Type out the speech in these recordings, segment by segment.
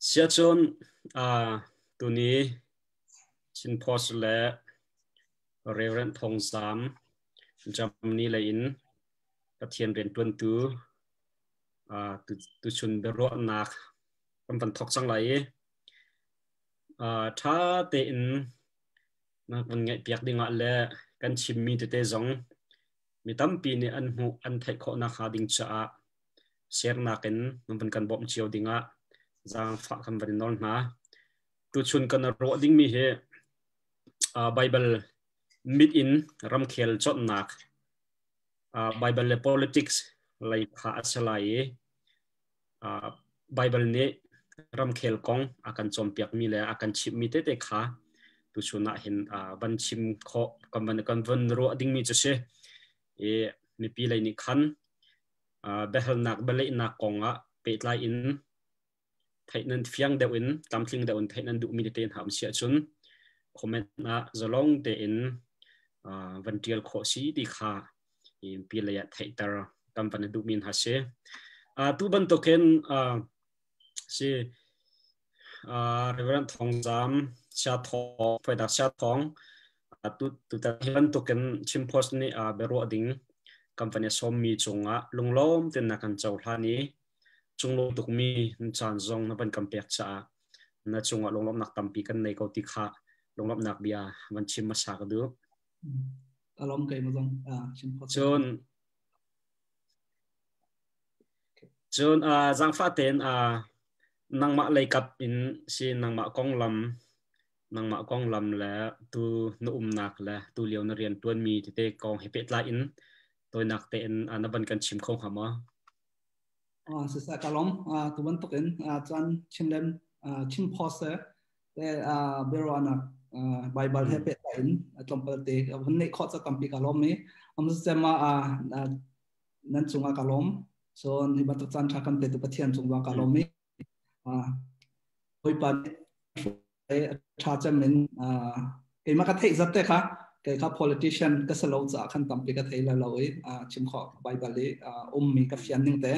Sia chon tuni chin post le Reverend Thawng Zam Germany le in pathian ren tuan tu tu chun biaruahnak kan van thok sang lai tha te in na kan ngai piak dinga le kan chimmi te zong mi tampi ni an hu an thai kho na kha ding cha share na ken nan kan bom chiao dinga zang fa kan van nol na tu chun kan ro ding mi he Bible mid in ram khel chot nak Bible le politics lai kha asalai Bible ne ram khel kong akan chompiak mi le akan chip mi te kha tu chuna hin ban chim kho kan van ro ding mi che e mi pi lai ni khan behal nak bale nak konga pe lai in thainan fiang de win tamthling de un thainan du mi te ham sia chun comment na zalong te in van tial kho si di kha in pi lai thai tar kam van du min ha se tu ban token si Reverend Thawng Zam cha tho phai da cha thong tu ta ban token chim post ni bero ding company som mi chunga lunglom ten na kan chaw thani chunglo tukmi chan zong na ban kampek cha na chunga longlom nak tampi kan nei ko ti kha longlom nak bia man chim ma sa ka du alom kai ma zong chim post chon zang fa ten nang ma lei kap in si nang ma kong lam la tu no nak la tu liao na rian tuan mi te kong hepet la in tôi nak ten na ban kan chim khong hama sự sa kalom tu ban token chan chim lem chim post le biaruahnak Bible hepet la in tompal te van nei kho cha tampi kalom mi se ma nan chunga kalom so ni ba to chan tha kan te tu pathian chungwa kalom mi hoi pa tha chamin ke ma ka thei zat te kha ke kha politician ka salo cha khan tampi ka thei la loi chim kho Bible le mi ka fian ning te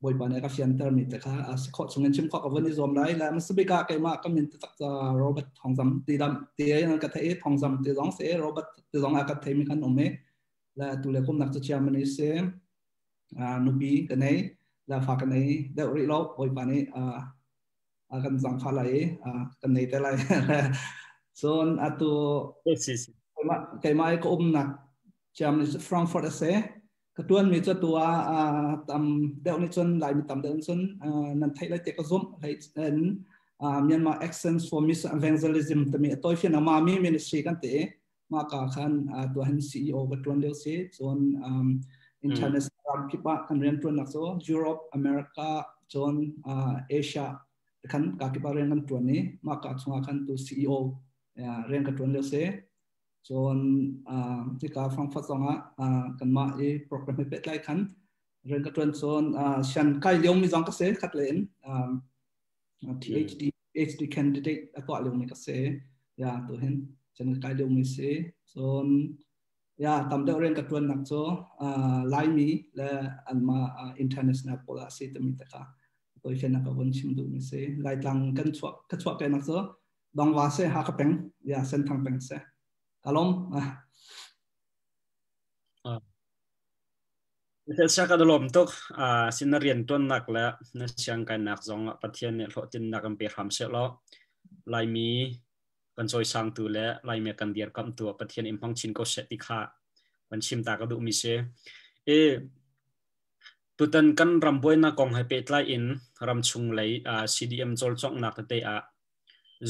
boi pa ne ka fian ter mi te kha kho chungen chim kho ka vani zom lai la masbika ke ma ka min tak cha Robert Thawng Zam ti dam ti an ka thei Thawng Zam ti zong se Robert ti zong ka thei mi kan ome la tu le kum nak cha chairman se nubi ka nei la fa ka nei de ri lo boi pa ne kan zang pha lai kan nei te lai son atu kai mai ko nak cham ni Frankfurt ase ka tuan mi cha tua tam deu ni chon lai mi tam deu chon nan thai lai te ka zum lai en Myanmar Accents for Mission Evangelism tami toy fian ma mi ministry kan te ma ka khan tu han CEO ka tuan deu se son international kipa kan ren tuan nak so Europe America chon Asia kan ka kipa ren kan tuan ni ma ka chunga kan tu CEO ren ka tuan deu se chon ti ka Frankfurt songa kan ma e program he pet lai khan ren ka tuan chon shan kai leong mi jong ka se khat len PhD candidate atwa leong mi ka se ya to hen chan kai leong mi se chon ya tam de ren ka tuan nak cho lai mi la an ma international policy te mi ta ka tôi khen nak von chim du mi se lai tang kan chwa ka chwa ka nak so dong wa se ha ka peng ya sen thang peng se kalom sa ka dolom tok sinarian ton nak la na siang kan nak zong pathian ne lo tin nak am pe ham se lo lai mi kan choi sang tu le lai me kan diar kam tu pathian im hang chin ko se ti kha kan chim ta ka du mi se e tutan kan ramboi na kong hai pet lai in ram chung lai CDM chol chok nak te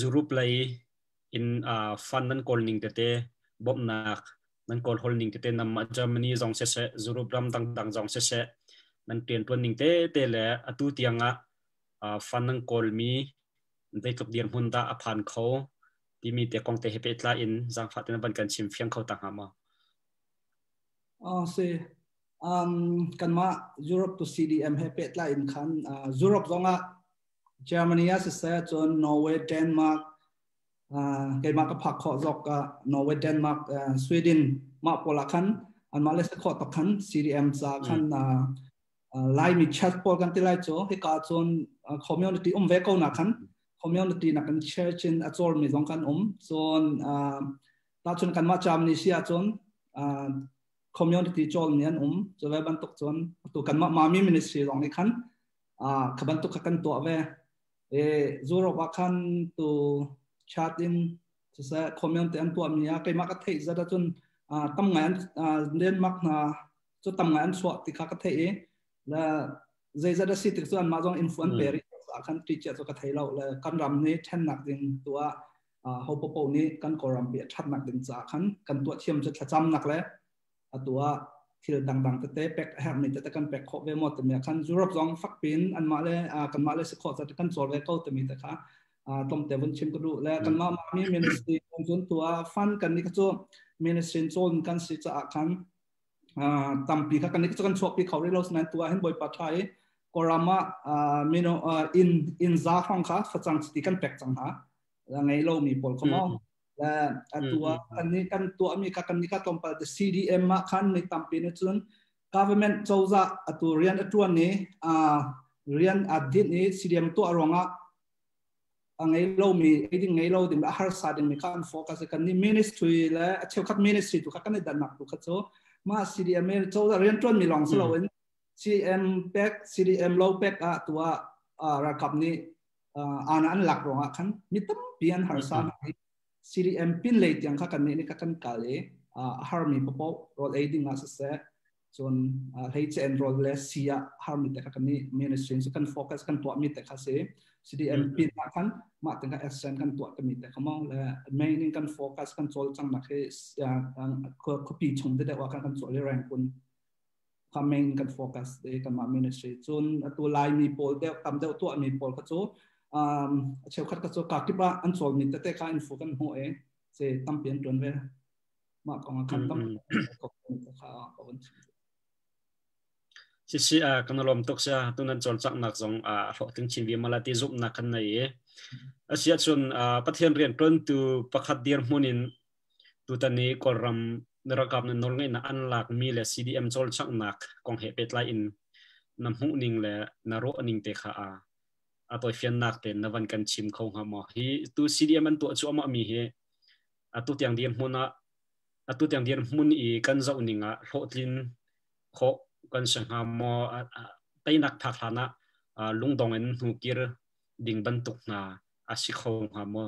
zurup lai in fan nan kol ning te bom nak nan kol hol ning te nam Germany zong se zurup ram dang zong se nan tien tuan ning te le atu tianga fan nan kol mi dei tok diam hun da aphan kho ti mi te kong te he pet lai in zang phat na ban kan chim fiang kho ta hama se kan ma Europe to CDM he pet la in khan Europe zonga Germany as se chon Norway Denmark ke ma ka phak kho jok ka Norway Denmark Sweden ma pola khan an ma le se kho ta khan CDM cha khan ไลมีแชทพอลกันที่ไลโจให้การจนcommunityเวกเอาหนักขันcommunity นักกัน church in อจอลมีสองกันจนตาจนกันมาจำนิเสียจนcommunity จอลเนี่ยจะเวบันตุกจนตัวกันมามี ministry สองนี้ขันขบันตุกกันตัวเวจูรว่าขันตัว chat in จะเส community อันตัวมีอะใครมาก็เทจะได้จนตั้งงานเรียนมักนะจะตั้งงานสวดที่ข้าก็เทและใจจะได้สิทธิ์ส่วนมาจงอินฟลูเอนซ์เปรีคันที่จะก็ไทยเราและกันรำนี้แทนหนักดึงตัวฮอปโปนี้กันกรำเบียชัดหนักดึงจากกันตัวเทียมจะจำหนักแล้วตัวที่ดังๆแต่เป็กแฮมนี่แต่กันเป็กขบเวหมดแต่เนี่ยคันยุโรปจงฟักปินอันมาเลยกันมาเลยสกอตแต่กันโซลเวก็แต่มีแต่ค่ะต้มแต่วันชิมก็ดูและกันมามีมินิสทรีจนตัวฟันกันนี่ก็จะมินิสทรีโซนกันสิจะกันตั้มปีกันนี่ก็จะกันชอบปีเขาเรียกเราสนันตัวเห็นบ่อยปัจจัยกรามามิโนอินซาฟังค่ะฟังจังสติกันเป็กจังหาไงเรามีผลขมองและตัวกันนี้กันตัวมีกันนี่ก็ต้มไป CDM มาคันในตั้มปีนี้จน government เจ้าจะตัวเรียนตัวนี้เรียนอดีตนี้ CDM ตัวรองไงเรามีไอ้ที่ไงเราดิมอาหารศาสตร์ดิมีการโฟกัสกันนี่ ministry และเชื่อคัด ministry ตัวกันในด้านนักตัวกันโซมา CDM เจ้าจะเรียนจนมีลองสโลว์ CDM เป็ก CDM เราเป็กตัวระดับนี้อันหลักรองคันมีตั้มเปลี่ยนหาศาสตร์ CDM พินเลยอย่างกันนี่กันกาเลยหามีพอโรลเอดิ้งอาศัยจนให้เจนโรลเลสเซียหามีแต่กันนี่ ministry จะกันโฟกัสกันตัวมีแต่กันเสียCDM พินกันมาถึงกับ extend กันตัวกันมีแต่ขมองและ main กันโฟกัสกันโซลจังนักให้ก็ปีชงได้ว่ากันโซลแรงคุณคำ main กันโฟกัสได้กันมา ministry จนตัวไลน์มีโพลเดียวตามเดียวตัวมีโพลก็โจเชื่อคัดก็โจกักที่ว่าอันโซลมีแต่การอินโฟกันหัวเสตั้มเปลี่ยนตัวเวมาของคันตั้มก็เป็นข้าวก็เป็นสิกันลมตกเสียตัวนั้นจนจักนักจงหลอกถึงชีวิตมาลาติจุบนักกันไหนเสียจนประเทศเรียนต้นตัวประคัดเดียร์มุนินตัวตอนนี้ก็รำนรกับนั้นนรไงนะอันหลักมีและ CDM จนจักนักกองเหตุไลน์นำหูนิ่งและนรกนิ่งเตะขาตัวเฟียนนักเต็นนวันกันชิมเขาหาหมอฮีตัว CDM มันตัวชัวมามีเฮตัวอย่างเดียร์มุนตัวอย่างเดียร์มุนอีกันเจ้านิ่งโหลินโคกันสังหามอไปนักพักฐานะลุงดงเอ็นหูกิรดิ่งบรรทุกนาอาศิขงหามอ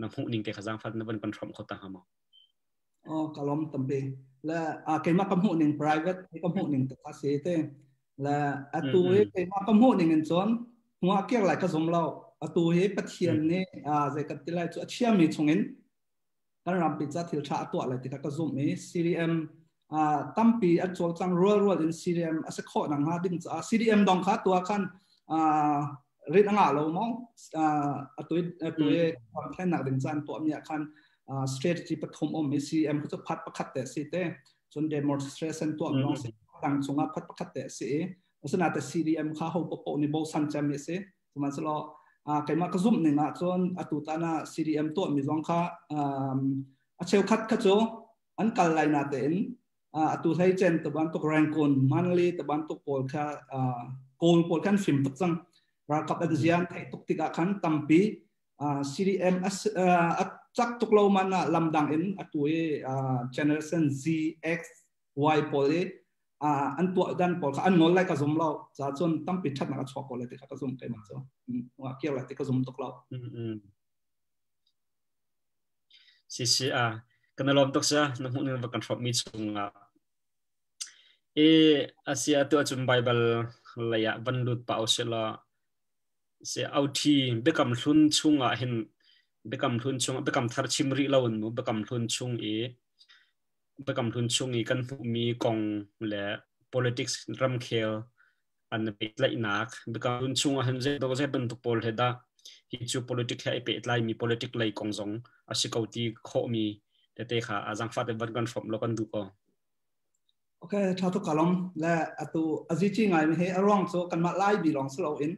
นำหูนิ่งเตะขจังฟัดนวันกันทรมเขาตาหามอกลมตั้มเปและเกี่ยมากำหูนิ่ง private กำหูนิ่งแต่ภาษีเต้และตัวเกี่ยมากำหูนิ่งเงินส่วนหัวเกี่ยวอะไรก็สมเราตัวเฮปะเทียนนี่จะกันที่ไรจะเชื่อมีชงเงินการรำปิดจะถือชาตัวอะไรที่ก็สมมี CDMตั้มปีอันโจจังรัวอิน CDM อาศัยข้อหนังหาดิ้งCDM ดองคัดตัวคันเรียนงานเรามองตัวความแค่หนักดิ้งจันตัวมีคันstrategy ปฐมมี CDM เขาจะพัดประคัดแต่สิเต้จน demonstration ตัวน้องสิต่างชงพัดประคัดแต่สิลักษณะแต่ CDM เขาเขาปกในโบสันจำมีสิสมัยสโลใครมากระซุ่มหนึ่งจนตัวตานา CDM ตัวมีสองค่ะเชลคัดขจโจอันกัลไลนาเต็นตัวไทยเจนตะวันตกแรงกุนมันลีตะวันตกโพลค่ะโกลโพลคันฟิล์มตุกจังรักกับอันเซียนไทยตุกติกาคันตัมปีCDM จักตุกโลมันลำดังเอ็นตัวgeneration Z X Y โพลอันตัวดันโพลค่ะอันน้อยไล่กระซุ่มเราจะจนตัมปีชัดนักช็อกโกแลตกระซุ่มไปมันจ้ะว่าเกี่ยวอะไรที่กระซุ่มตุกเราสิกันลมตกเสียน้ำหูนิ่งกันทรมมีชงอาเซียตัวจุนไบเบิลเลยบรรลุป่าวเสละเสียเอาทีเบกำทุนชุงเห็นเบกำทุนชุงเบกำทาร์ชิมริลาวนเบกำทุนชุงเบกำทุนชุงกันมีกองและ politics รัมเคลอันเป็นไลนักเบกำทุนชุงเห็นเจตัวเจเป็นตุกโพลเฮดาฮิจู politics ให้เป็นไลมี politics ไลกองซงอาศัยเขาที่เขามีแต่เตะขาจังฟัดเป็นกันฟอมแล้วกันดูก็โอเคชาวทุกกลุ่มและตัวอาจิจิงไงมีให้ร่องโซกันมาไล่บีลองสโลอิน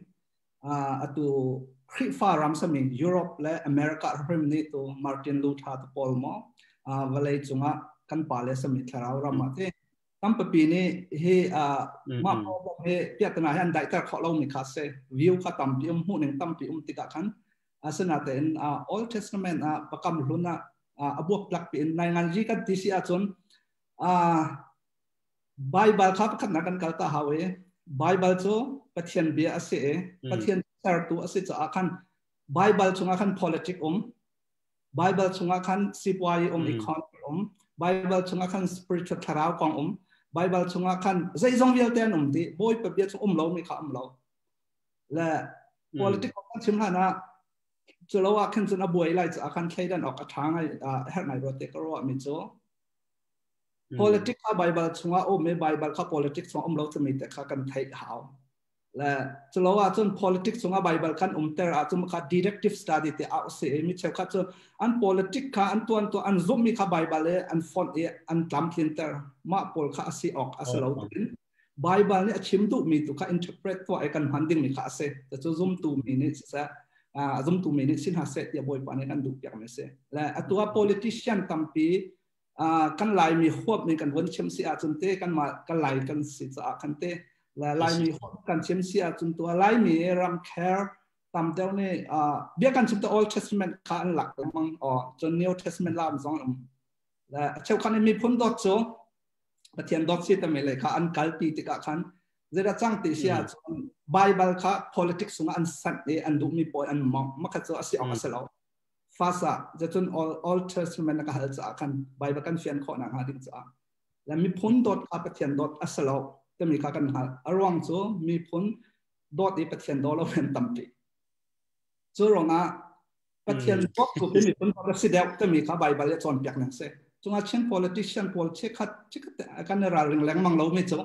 ตัวคริฟารัมสมิงยุโรปและอเมริกาเพิ่มนี่ตัวมาร์ตินลูธาร์ตัวปอลมอวันเลยจุงกันปาเลสมิทรารามาเต ตั้มปีนี้เฮมาพอเฮเปียตนาฮันได้แต่ขอเราไม่ขาดเซวิวข้าตั้มปีหูหนึ่งตั้มปีติกาขันสนาเต็นOld Testament ประกำลุนบวกหลักปีในงานจีกันที่เสียจนBible ครับขันนักกันกัลตาฮาวเอ Bible โจปะเทียนเบียเสปะเทียนเซอร์ตัวเสจะอาคัน Bible ชงอาคัน politics Bible ชงอาคันสิบวายeconomy Bible ชงอาคัน spiritual ทาราวของBible ชงอาคันใจจงเวียลเตนที่บอยเปียชงเราไม่ข้ามเราและ politics ของชิมหานะจะเราอาคันจะนับวยไล่จะอาคันใช้ดันออกทางให้แห่งไหนรถเตกรอมิโจpolitics ข้า Bible ชงอาไม่ Bible ข้า politics ชงเราจะมีแต่ข้ากันไทยหาวและจะเราว่าจน politics ชงอา Bible กันแต่อาจจะมา directive study ที่เอาเสียมิเช่ข้าจะอัน politics ข้าอันตัวอันซุ่มมีข้า Bible เลยอัน font อันตามที่แต่มาพอลข้าสิออกอาศัยเราถึง Bible เนี่ยชิมตุมีตุข้า interpret ตัวไอ้กันหันดิ้งมีข้าเสียแต่จะซุ่มตุมีนี่จะซุ่มตุมีนี่สินหาเสียที่บ่อยปานนี้กันดูอย่างไม่เสียและตัว politician ตั้มปีกันไล่มีควบมีกันวนเชื่อมเสียจนเตะกันมากันไล่กันสิจะกันเตะและไล่มีควบกันเชื่อมเสียจนตัวไล่มีรำแคร์ตามเดียวนี่เบี้ยกันชิมตัว Old Testament ข้าอันหลักมังจน New Testament ลามสองและเช่าคันมีพ้นดอทโจประเทศดอทสิแต่ไม่เลยข้าอันกัลปีติกาคันจะได้จังติเสียจน Bible ข้า politics สงอันสันอันดูมีปอยอันมักจะเอาสิออกอาศัยเราfasa jatun Old Testament ka hal cha kan Bible kan fian kho na ha ding cha la mi phun dot ka pathian dot asalo te mi ka kan hal arwang chu mi phun dot e pathian do lo fen tampi chu ronga pathian dot ko mi phun dot si deu te mi ka Bible le chon pyak nang se chunga chen politician pol che khat kan ra ring leng mang lo mi chu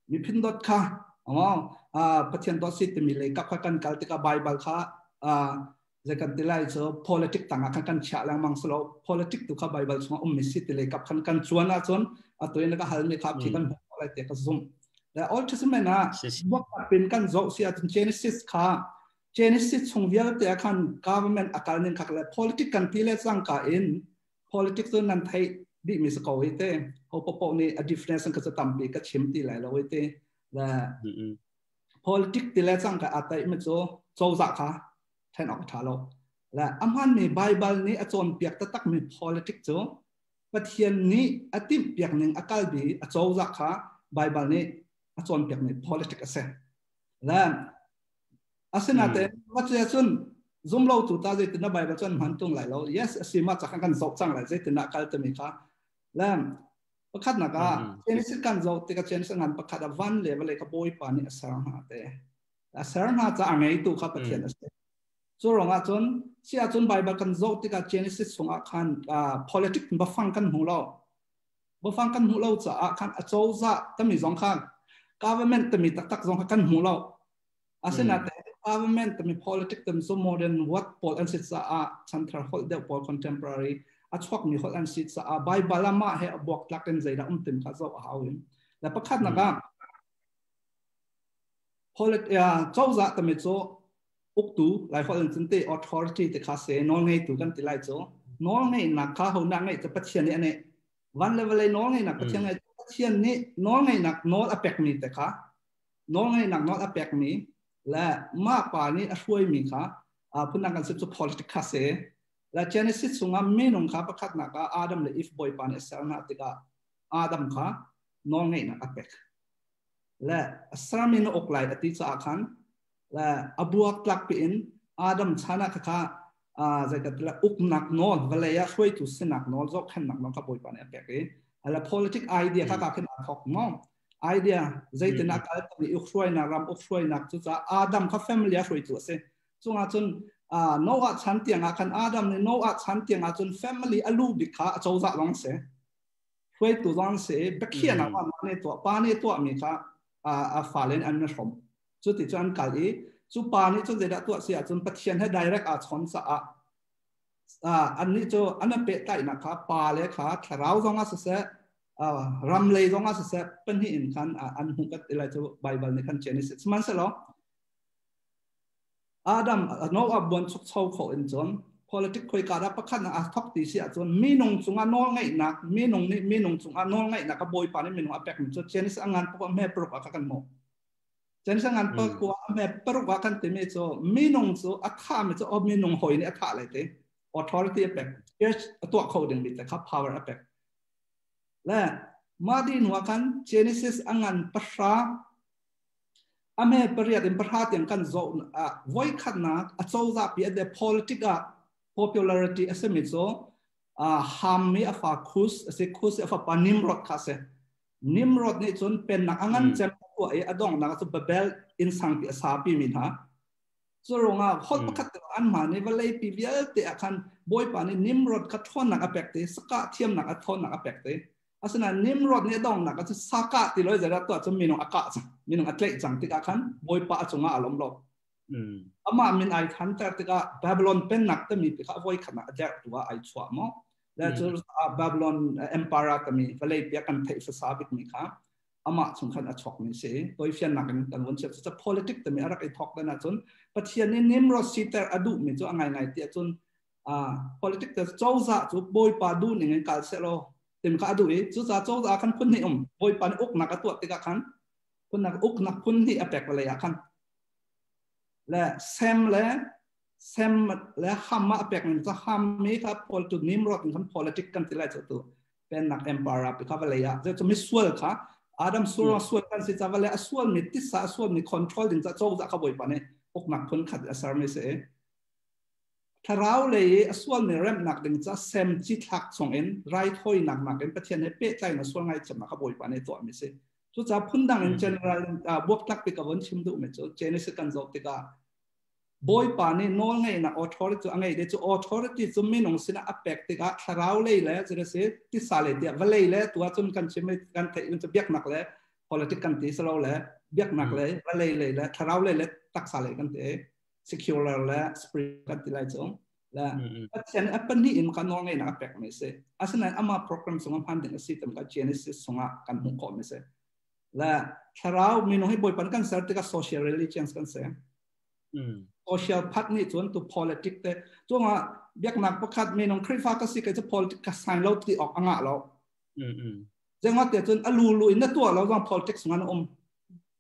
mi phin dot kha pathian dot si te mi le ka kan kal te ka Bible khaจะกันที่ไล่เจอ politics ต่างกันกันฉะแล้วมังสโล politics ตัวข้า Bible ช่วงมิสซิตเลยกับกันชวนจนตัวนี้ก็หันมีครับที่กันอะไรเตะก็ซุ่มและ Old Testament ว่าเป็นกันโจเสียจน Genesis ค่ะ Genesis ช่วงเวลาเตะกัน government อาการหนึ่งค่ะและ politics กันที่เล่สังกัดอิน politics ตัวนั้นไทยดิมิสกเอาไว้เตะเขาปกป้องนี่ difference ก็จะต่ำไปก็ชิมที่ไหลเราไว้เตะและ politics ที่เล่สังกัดอาศัยมันโจจักค่ะแทนออกทาโลและอันนั้นมีไบเบิลนี้อาจารย์เปียกตักมี politics จ้ะประเทศนี้อาทิตย์เปียกหนึ่งอาการบีอาจารย์จักค่ะไบเบิลนี้อาจารย์เปียกมี politics เสร็จและอาศัยนั่นเองว่าจะส่วนซุ่มเราตัวตาจะติดในไบเบิลจนมันตรงไหลเรา yes สิมาจากการสอบจังไหลจะติดในการจะมีค่ะและประคัดนักอ่ะเจนิสิการสอบที่กับเจนิสิงานประคัดวันเลเวลเลยกับโบยปานี่อาศัยหาแต่อาศัยหาจะอ่างไงตัวครับประเทศนั้นส่วนเราจนเสียจนไบเบิลกันโจที่กับ Genesis ส่งอาคารpolitics บัฟังกันหูเราจะอาคารโจจะต้องมีสองข้าง government ต้องมีตักสองข้างกันหูเราอาศัยนั่นแต่ government ต้องมี politics ต้องมี so modern what Paul and Sid จะcentral hold the Paul contemporary ชอบมี Paul and Sid จะไบเบิลมาให้บวกหลักกันใจได้ติมข้าโจเอาเองและประคัดนะครับ politics โจจะต้องมีโจอุกตูหลายคนจึงเตะ authority ที่ข้าเสนน้องไงตัวกันที่ไล่โจน้องไงนักข้าเขานักไงจะปัจจัยนี้อันนี้วันเลเวลเลยน้องไงนักปัจจัยไงปัจจัยนี้น้องไงนักน้องอเปกมีแต่ข้าน้องไงนักน้องอเปกมีและมากกว่านี้ช่วยมีข้าพูดนักการศึกษา politics ข้าเสและ Genesis ส่งมาไม่น้องข้าประคัดนักอาดัมและอีฟบอยปานเอสเซอร์นักที่ก้าอาดัมข้าน้องไงนักอเปกและสามีนอกไล่อธิษฐานและอบัวกลักปีนอาดัมชนะข้าจะกัดละอุกนักนอนเวลาช่วยทุสินักนอนจอกขันนักนอนกับบ่อยปานเอเปกและ politics idea ข้าขึ้นอัดหอกน้อง idea จะตินักอะไรตัวนี้อุกช่วยนักรำอุกช่วยนักจุดจะอาดัมข้า family ช่วยตัวเสียจงอาจนโนอาชันเตียงอาคันอาดัมเนี่ยโนอาชันเตียงอาจน family อลูบิข้าจะจะลองเสียช่วยตัวลองเสียเบกเขียนว่ามันเนี่ยตัวป้าเนี่ยตัวมีข้าฝ่าเลนอันนั้นชมจุดที่จนกันอีจุดปานี้จนเด็ดตัวเสียจนปฏิเสธให้ direct ชนสะอันนี้จะอันนั้นเป็นได้นะครับปาเลยค่ะถ้าเราต้องอาศัยรำเลยต้องอาศัยเป็นที่อินคันอันหุ่นกัดอะไรจะไบเบิลในคัน Genesis มันเสร็จแล้วอาดัมโนอาบวนชุกเช่าเขาอินจน politics คุยกันแล้วประคันอาทักตีเสียจนมีนงจุงอันน้องไงนักมีนงนี่มีนงจุงอันน้องไงนักก็บอยปานี่มีนงอัปเปกจนเจนิสงานพวกแม่ปลุกอากันหมดเจนิสงานพวกว่าแม่ปลุกอากันเต็มจนมีนงจุอาข้ามจนมีนงหอยนี่อาข้าอะไรเต้ authority อัปเปกตัวเขาดึงบิดแต่ครับ power อัปเปกและมาดีนัวกันเจนิสงานภาษาอเมริกาเรียนภาษาอย่างกันโจไว้ขันนักโจจะเปลี่ยนเด politics popularity เสมิโซฮามีอาฟาคุสเสคุสอาฟาปานิมรอดคาเซนิมรอดนี่จนเป็นนักงานเจ้าตัวอดองนักสุบเบลอินสังกิสาปีมินฮะส่วนงาคนประคัตอันมาในวันเลยปีเวียเตะคันบอยปานี่นิมรอดคัดทอนนักอเปกเตสกัดเทียมนักทอนนักอเปกเตอาศัยนิมรอดนี่ดองนักจะสักติเลยจะได้ตัวจะมีนงอากาศมีนงอัตเลจังติกาคันบอยปาจงอาลมลบอามามินไอทันแต่ติกาบาบิลอนเป็นนักแต่มีติกาไว้ขนาดเดียวตัวไอชัวมั้งแล้วจะบาบิลอนเอ็มพายร์แต่มีวันเลยเปียกันเทศสาบิกมีค่ะอามาสำคัญอัชอกนี่สิตัวเฟียนนักกันวันเช้าจะ politics แต่มีอะไรไอทอกแล้วนะจนปัจจัยนี้นิมรอดซีเตอร์อดูมีจะไงเตี้ยจนpolitics แต่เจ้าจะจุบอยปาดูนี่เงินการเสร็จเต็มข้าดูอีจุดจะเจ้าคันพุ่นนี่บอยปานอุกนักตัวติกาคันพุ่นนักอุกนักพุ่นนี่อเปกอะไรคันและเซมและฮัมมาอเปกนี่จะฮัมมีครับพอจุดนิมรอดคัน politics กันที่ไรจะตัวเป็นนัก empire ไปข้าอะไรจะมีส่วนค่ะอาดัมส่วนกันสิจะว่าเลยส่วนมีติสาส่วนมี control ถึงจะเจ้าจะขบอยปานนี่อุกนักพุ่นขัดอาศัยไม่เสียถ้าเราเลยส่วนในเรื่องนักดึงจะเซมจิตหักส่งเอ็นไรถ้อยหนักเอ็นประเทศให้เป๊ะใจนะส่วนไงจะมาขบอยปานในตัวมิเซ่ทุกจะพุ่นดังใน general บวกตักไปกับวันชิมดูมิโซเจนิสกันจบติกาบอยปานในน้องไงนะ authority ไงเดี๋ยวจะ authority จะไม่นงสินะอัปเปกติกาถ้าเราเลยแล้วจะได้เสียที่สาเลยเดียววันเลยแล้วตัวจนกันชิมกันเทมันจะเบียกหนักแล้ว politics กันที่เราแล้วเบียกหนักเลยวันเลยแล้วถ้าเราเลยแล้วตักสาเลยกันเตะ secure แล้ว spirit กันที่ไรจงและปัจจัยอัปนี้มันก็น้องไงนะแปลกไม่ใช่อาศัยนั้นอามาโปรแกรมส่งพันธุ์ในสิทธิ์มันก็ Genesis ส่งกันมุ่งก่อนไม่ใช่และถ้าเรามีน้องให้บ่อยปันกันเสร็จก็ social religions กันเสีย social พัฒน์ส่วนตัว politics แต่ตัวว่าเบียกนักประคัดมีน้องคริสฟ้าก็สิก็จะ politics ก็สายเราตีออกอ่างเราจังหวะเดี๋ยวจนลุยในตัวเราต้อง politics มัน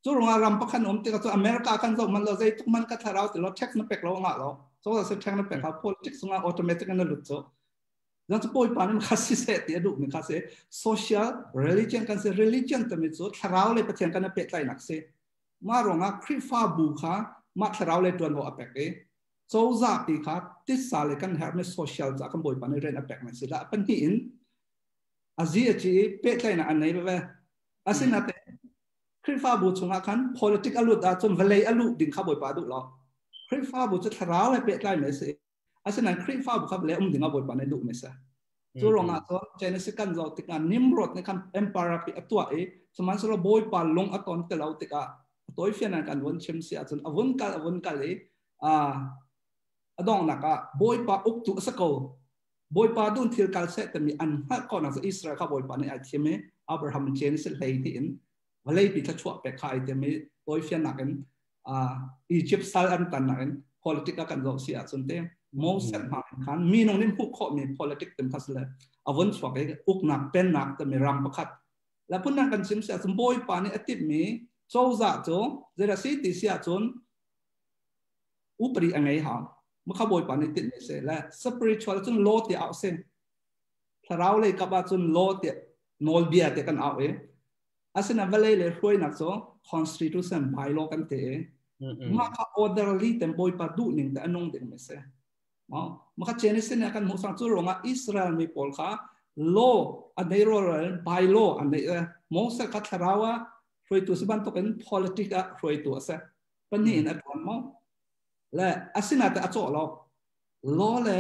ส่วนเรารำประคันติดกับอเมริกากันส่งมันเราใจทุกมันก็ถ้าเราแต่เราเช็คนับเป็กเราอ่างเราso that sekarang nak pakai politik semua automatic kan lucu. Dan sepoi panen kasih set dia duk, kasih social religion kan se religion termitu tharau le patien kan pek lain nak se. Maronga krifa buka mak tharau le tuan bawa pek so zati ka tisale kan harme social za kan boi panen ren pek nak se la pentin azia ci pek lain nak anai be. Asin nate krifa bu chunga kan politik alut da chun velai alut din kha boi pa du lo. คริฟ้าบุจะทราวให้เปิดไล่ไม่ใช่อาศัยนั้นคริฟ้าบุครับเลยดึงเอาบทบาทในลูกไม่ใช่จู่ลงอ่ะตัวเจเนสิกันเราติดการนิมรดในคำเอ็มพาราปีตัวสมัยสระบอยปานลงอัตอนแต่เราติดการตัวเฟียนันกันวันเชมเสียจนอวันกันเลยดองนักบอยปาอุกตุสกอลบอยปาดุนที่การเสร็จแต่มีอันฮักก่อนนักอิสราเอลเขาบอยปาในอาชีพนี้อับราฮัมเจเนสิเลยที่อินวันเลยปีทัชวะไปขายแต่มีตัวเฟียนักกันอียิปต์สายอันตันนั้น politik akan jauh sia sunte mau set kan minong nim hu kho mi politik tem khasle avon swak uk nak pen nak te mi ram pakhat la pun nak kan sim sia semboi pa ni atip mi chouza cho zera si ti sia chon upri angai ha ma kha boi pa ni tit ni se la spiritual chon lo ti au se tharau le ka ba chon lo ti nol bia te kan au asina vale le hroi nak so constitution bylaw kan te maka orderly tempoy pa du ning ta anong ding mese maka Genesis ne kan musang chu ronga Israel mi pol kha law anei roral bylaw anei Moses ka tharawa hroi tu siban to kan politika hroi tu ase pani na ton mo la asina ta acho lo law le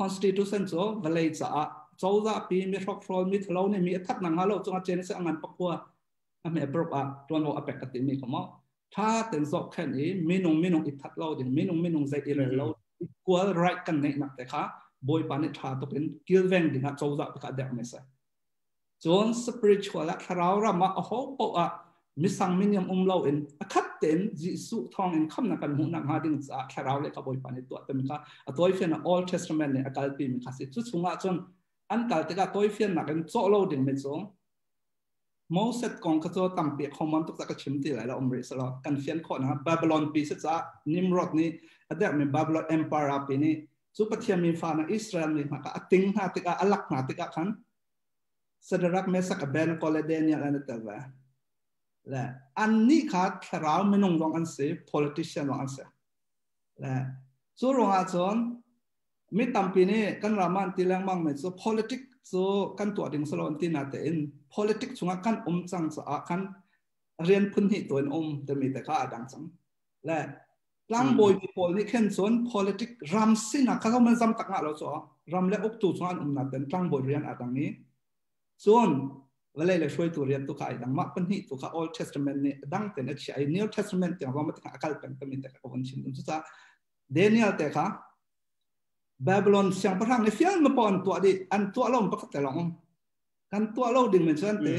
constitution cho valai cha chouza pi mi rok frol mi thlo ne mi thak na nga lo chunga Genesis angan pakwa ame prop a ton lo apek ka ti mi ko moถ้าเต็มสอบแค่นี้ไม่นงอิทัดเราดิไม่นงใจอิเรนเรากลัวไรกันในนักแต่ค่ะบอยปานิชาตัวเป็นกิลเวงดินะโจจะไปกัดเด็กไม่ใช่จนสปิริตชัวร์และถ้าเรามาโอ้โหปะ misang minium lo in akhat ten Jisu thong in kham na kan hu na ha ding cha kharau le ka boi pani to tem ka atoi fian Old Testament ne akal pi mi khasi chu chunga chon an kal te ka toi fian na kan cho lo ding me cho Moses kong ka cho tam pe khomon tok ka chim ti lai la omri sala kan fian kho na Babylon pi se cha Nimrod ni adak me Babylon empire api ni chu pathiam mi fa na Israel ni ma ka ating ha te ka alak na te ka khan Sadrach Meshach Abednego Daniel an telwa la an ni kha kharau menong rong an se politician rong an se la chu rong a chon mi tampi ni kan raman tilang mang me so politics so kan to ding salon tin ate in politics chunga kan chang sa kan rian phun hi toin te mi te kha adang chang la tlang boy people ni khen chon politics ram sina ka man zam tak nga lo so ram le ok tu chuan na ten tlang boy rian adang ni chon vale le shoi tu rian tu khai dang ma pan hi tu kha Old Testament ni dang ten a chai New Testament te rom ta akal pen te mi te ka kon chin tu cha Daniel te kha Babylon siang parang ni fiang ma pon tu di an tu lo pa ka long kan tu lo ding men chan te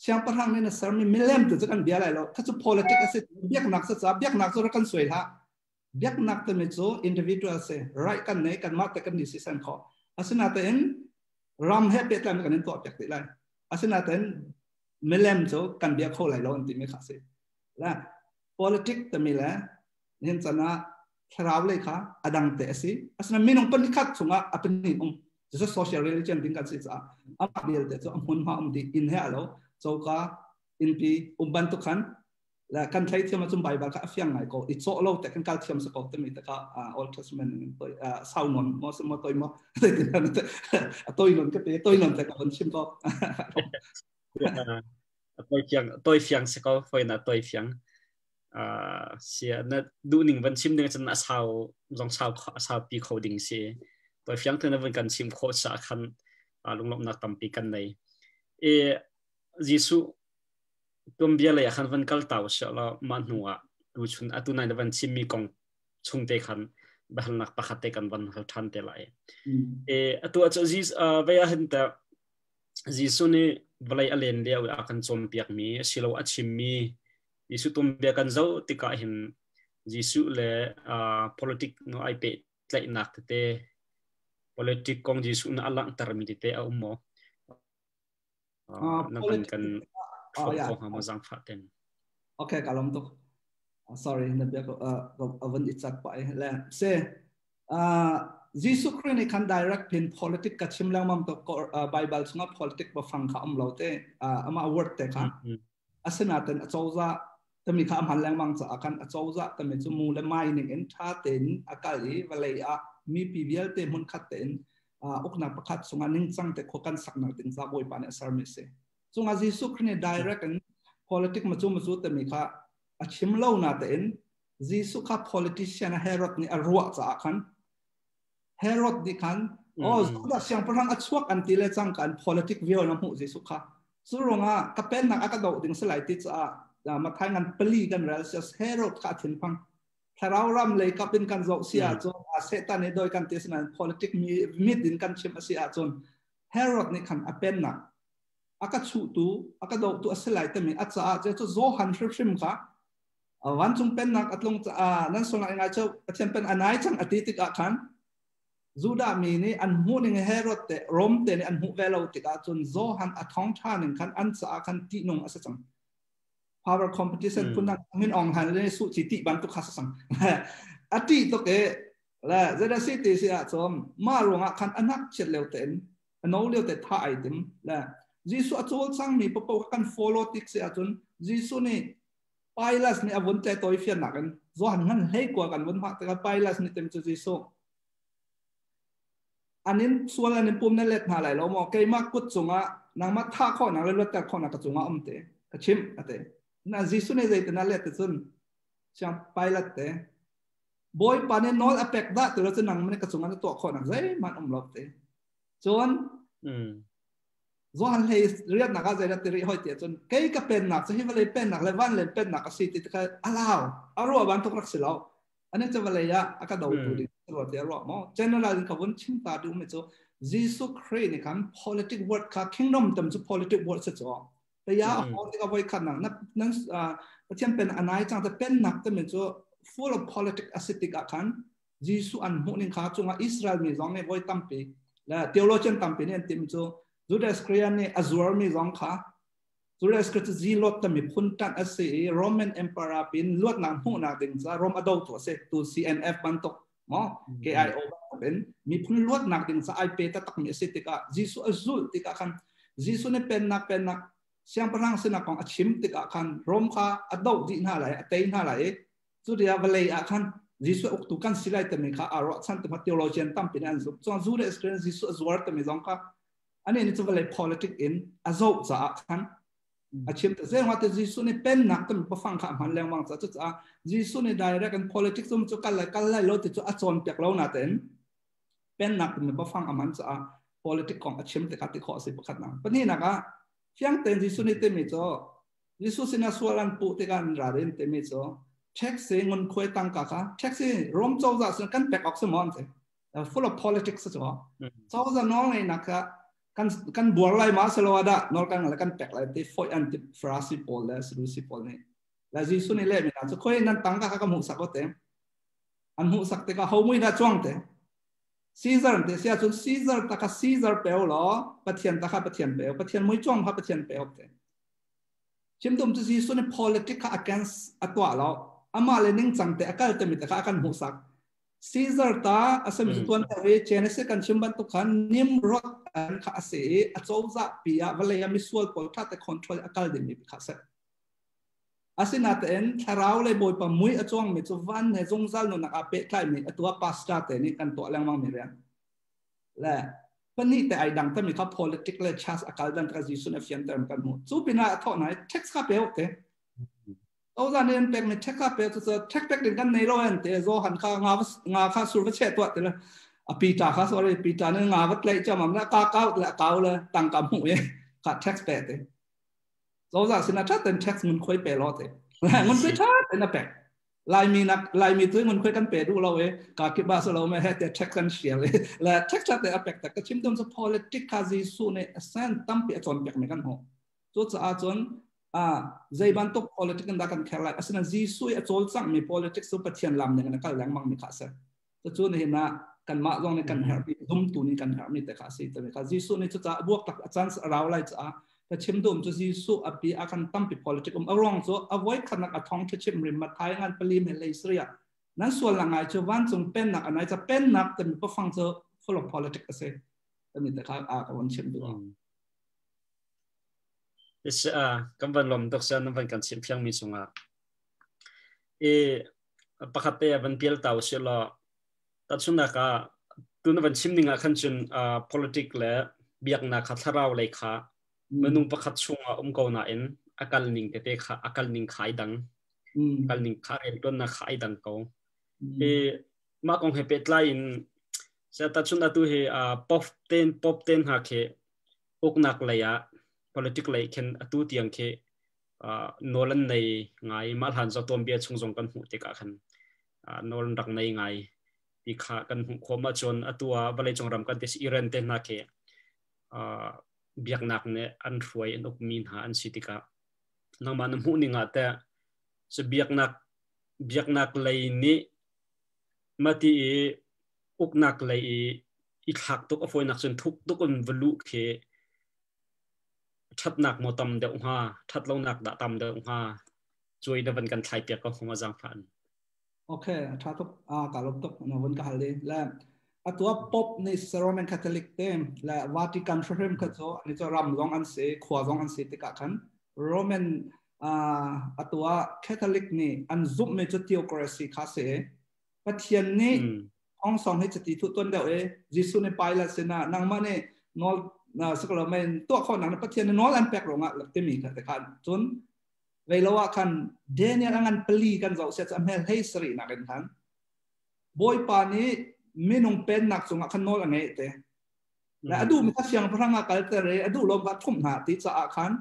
siang parang ni na sar mi milem tu kan bia lai lo ka chu politics ase biak nak sa biak nak so kan soi ha biak nak te me chu individual se right kan nei kan ma te kan decision kho asina te en ram he pe tan kan tu biak te lai asina te milem chu kan bia kho lai lo an ti me kha se la politics te mi la nen chana kharau le kha adang te si asna minong panikat chunga apni just social religion ding kan si cha abil te so amun ma di in he alo so ka in pi bantu khan la kan thai thiam chum bible ka afyang ngai ko it so lo te kan kal thiam sa ko te mi te ka Old Testament to sau non mo mo toy mo toy non ke toy non te ka on sim ko toy fiang se ko foi na toy fiang sia na du ning van sim ding chan na sao pi coding se toy fiang te na van kan sim kho sa khan lunglop na tampi kan nei e Jisu tum bia le khan van kal taw sha la ma nuwa tu chun atu na van sim mi kong chung te khan bahal nak pakhate kan van hal than te lai e atu acha jis vaya hen ta Jisu ni valai alen le akan chom piak mi silo achim mi Jisu tum bia kan zo tika hin Jisu le politic no ai pe tlai nak te politic kong Jisu na alang tar mi te a ummo na kan ko ha ma jang phaten okay kalom to sorry na bia ko avan itsak pa la se Jisu Christ kan direct pin politic ka chimlang mam to Bible sunga politic ba phang kha lo te ama word te kha asana ten achauza tami kha man lang mang cha akan achauza tami chu mu le mai ning en tha ten akali valai a mi pbl te mun khat ten okna pakhat sunga ning chang te khokan sakna ting sa boi pane service se sunga Jisu Christ direct en politic ma chu tami kha achim lo na ten Jisu kha politician Herod ni arwa cha akan Herod di kan da siang parang achuak antile chang kan politic view na mu Jisu kha suronga kapen na akado ding selai ti cha ma thai ngan pali kan ral sia Herod kha thin phang tharau ram le kapin kan zo sia cho setan e doi kan tes na politic mi din kan chim sia chon Herod ni kan apen na aka chu tu akado tu aselai te mi acha je cho zo han shrim kha wan chung pen nak atlong nan songa ngai cho athian pen anai chang ati ka khan Juda mi ni an hu ning Herod te rom te ni an hu velo ti ka chun zo han athong tha ning khan an cha khan ti nong asa chang power competition punang min ong han le su chi ti ban tu khas sang ati to ke la zeda city sia chom ma ronga khan anak chet leu ten no leu te tha item la Jisu achol sang mi po kan follow tik sia chun Jisu ni Pilas ni avun te toy fian nakan zo han ngan hei kwa kan won ma ta Pilas ni tem chu Jisu anin sual anin pum na let na lai lo mo ke ma kut chunga nang ma tha kho nang le lot ta kho na ka chunga te ka chim ate na Jisu ne zai na let chun chang Pilat te boy panen nol apek da tu lo nang man ka chunga na to kho nang zai man lok te chon zo han hei riat na ka zai da te ri hoi te chun ke ka pen nak se hi vale pen nak le van le pen nak ka si ti ka alao aro ban to rak silao ane cha vale ya aka do tu di ro te ro mo general ka won chim ta du me cho Jisu Christ ni kan politic word ka kingdom tam chu politic word se cho แต่ยาหอที่ก็ไว้ขัดหนังนั่นประเทศเป็นอันไหนจังแต่เป็นหนักแต่เหมือนจะ full of politics อาศัยติกาคันยิสุอันหุ่นข้าจงว่าอิสราเอลมีจงเนี่ยไว้ตั้มปีและ theologian ตั้มปีเนี่ยติมจะจูเดสครียนเนี่ยอัซวาร์มีจงข้าจูเดสครียนจีลอตแต่มีพุ่นตันอาศัย Roman Empire เป็นลวดน้ำหุ่นนาดึงจะรวมอดอลตัวเสกตัว CNF บันตกมั้ง KIO เป็นมีพุ่นลวดนักดึงจะไอเปตตักมีอาศัยติกายิสุอัซzuलติกาคันยิสุเนี่ยเป็นนักเสียงพลังสนับของอาชิมติกาคันรวมข้าอดอลดีน่าไหลเตยน่าไหลสุดยอดเลยอาคันยิสุอุกตุกันสิไลแต่ไม่ข้าอารมณ์สันติมัต theologian ตั้มเป็นอันสุดส่วนจูเดสครียนยิสุอัซวาร์แต่ไม่จงข้าอันนี้นี่จะเป็น politics in อาโซจะคันอาชิมแต่เรื่องว่าแต่ยิสุเนี่ยเป็นนักแต่ไม่ฟังคำหันแรงวังจะยิสุเนี่ย direct กัน politics มันจะกันเลยเราติดจะอาจารย์เปียกเราหน้าเต็นเป็นนักแต่ไม่ฟังคำหันจะ politics ของอาชิมแต่การติดข้อสิบขัดนั้นปนี้นะคะเพียงแต่ยิสุนี่เต็มไม่จ่อยิสุสินาสวรรค์ปุติการราเรนเต็มไม่จ่อเช็คเสียงเงินคุยตังกะค่ะเช็คเสียงรวมเจ้าจะกันแบกออกสมองเสีย full of politics จ่อเจ้าจะน้องเลยนะคะกันบัวไล่มาสโลวดะนอกันอะไรกันแบกอะไรที่ฟอยอันที่ฟราซิปอลและสรูซิปอลนี่แล้วยิสุนี่เล่ไม่ได้จะคุยนั่นตังกะค่ะก็มุสักก็เต็มอันมุสักแต่ก็เขาไม่ได้จ้องเต็มซีซาร์เดี๋ยวเสียจนซีซาร์ตะค่ะซีซาร์เปลวหรอปะเทียนตะค่ะปะเทียนเปลวปะเทียนไม่จ้องค่ะปะเทียนเปลวเต็มชิมตุ่มจะซีส่วนใน politics ค่ะ against อัตวะเราอามาเลนิ่งจังแต่อาการเต็มแต่ค่ะอาการมุสักซีซาร์ตาอาศัยจุดวันเวเจเนสิกันชิมบันตุกันนิมรถอันค่ะอาศัยอาโจจะปียวันเลยามิสวลพอทัดแต่ control อาการเดิมมีค่ะเสร็จอาศัยนัดเอ็นทาราวเลยบ่อยปะมุยอาจวงมีจุวันในจงจัลนุนักอาเปะใครมีตัวพาสต้าแต่นี่กันตัวแรงมั่งมีเรียนและปนี้แต่ไอ้ดังแต่มีข้า politics เลยชาสอาการดัง transition เอฟเฟนเตอร์กันหมดจูปิน่าท่อไหน text ข้าเปลวเตะเอาจานเนี่ยเป็นมี text ข้าเปลวจะ text เป็นกันในโลกอันเตะโซหันข้างาข้าสุรเชษตัวเตะเลยปีตาข้าสวรรค์ปีตาเนี่ยงาวัดเลยจะมันละก้าวละก้าวเลยตั้งกำหูเองข้า text เปลวเตะโซจากสินะถ้าเป็น text มันคุยเปลวเตะมันคุยชัดเป็นนับเปลลายมีตัวมันคุยกันเปดูเราเองกาคิดว่าเราไม่ให้แต่เช็คกันเสียเลยและเช็คชัดแต่อาเปกแต่ก็ชิมตรงส politics คาซิสูเนี่ยเส้นตั้มเปียจนเปียกไม่กันหัวจุดจะอาจนใจบันทุก politics กันได้กันแค่ไรอาศัยจีสูอาจนสั่งมี politics สุปเทียนลำเนี่ยกันก็แรงมั่งมีขาเสียจุดนี้เห็นนะกันมาลองในกันหามีดุมตัวนี้กันหามีแต่ขาสิแต่คาซิสูเนี่ยจะบวกตักอาจารย์เราอะไรจะแต่ชิมดุมจะจีสูอภิอาการตั้มปี politics อารมณ์จะเอาไว้ขนาดท้องที่ชิมริมมาท้ายงานปลีเมลัยเสียนั้นส่วนหลังไงจะวันจงเป็นหนักอันไหนจะเป็นหนักแต่มีผู้ฟังจะ full of politics เสียแต่มีแต่ข้ากับวันชิมดูกำบันลมตกเส้นนั้นเป็นการชิมเพียงมีสงประคับเตะเป็นเปลี่ยนเต่าเสียละตัดสุนัขตัวนั้นเป็นชิมหนึ่งขั้นจนpolitics และเบียกนักขัดเราเลยค่ะเมื่อนุ่งประคับช่วงกาวน่าเอ็นอาการนิ่งเตะค่ะอาการนิ่งขายดังอาการนิ่งขายเรื่องนักขายดังเขามาคงให้เป็นไลน์เสร็จตัดสุนัขตัวป๊อปเต้นหาเคอกนักเลยpolitics เลยเข็นตัวเตียงเคโนลันในไงมาหันจากตัวเบียชงกันหูเตะกันโนลันรักในไงที่ขากันหูขมาจนตัวบริจงรำกันที่อิรันเต้นหาเคเบียกนักเนี่ยอันรวยอันอุกมินหาอันสิติกานังมันหูนี่งาแต่จะเบียกนักเลยนี่มาที่อุกนักเลยอีกหักตุกอฟอยนักจนทุกคนวลุเคทัดนักโมตัมเดือดหัวทัดลงนักดะตัมเดือดหัวช่วยดับกันกันไทยเปียกก็คงมาจังฟันโอเคถ้าทุกการลบตุกนวันกันเลยและตัวป๊อปในโรมันคาทอลิกเต็มและวาติกันเฟรมก็จะนี่จะรำร้องอันเสียขวาร้องอันเสียติกากันโรมันตัวคาทอลิกนี่อันซุปเมจเทีโอคราซีคาเซ่ปัจเจียนนี่องสองให้จะติดทุกต้นเดียวยิสุในไปละเสนานังมาเนี่ยนอลสักเราไม่ตัวข้อหนังปัจเจียนนอลอันแปลกลงอ่ะเต็มอีกแต่กันจนเวลาว่ากันเดนี่อันปลีกันเราเสียจะไม่ให้สรีนักกันทันบอยปานี้ไม่นงเป็นนักสงฆ์ขันโนอะไรเงี้ยแต่และอดูมีทัศน์พระงาการเตะอดูลมวัดทุ่มหาติจะอาคัน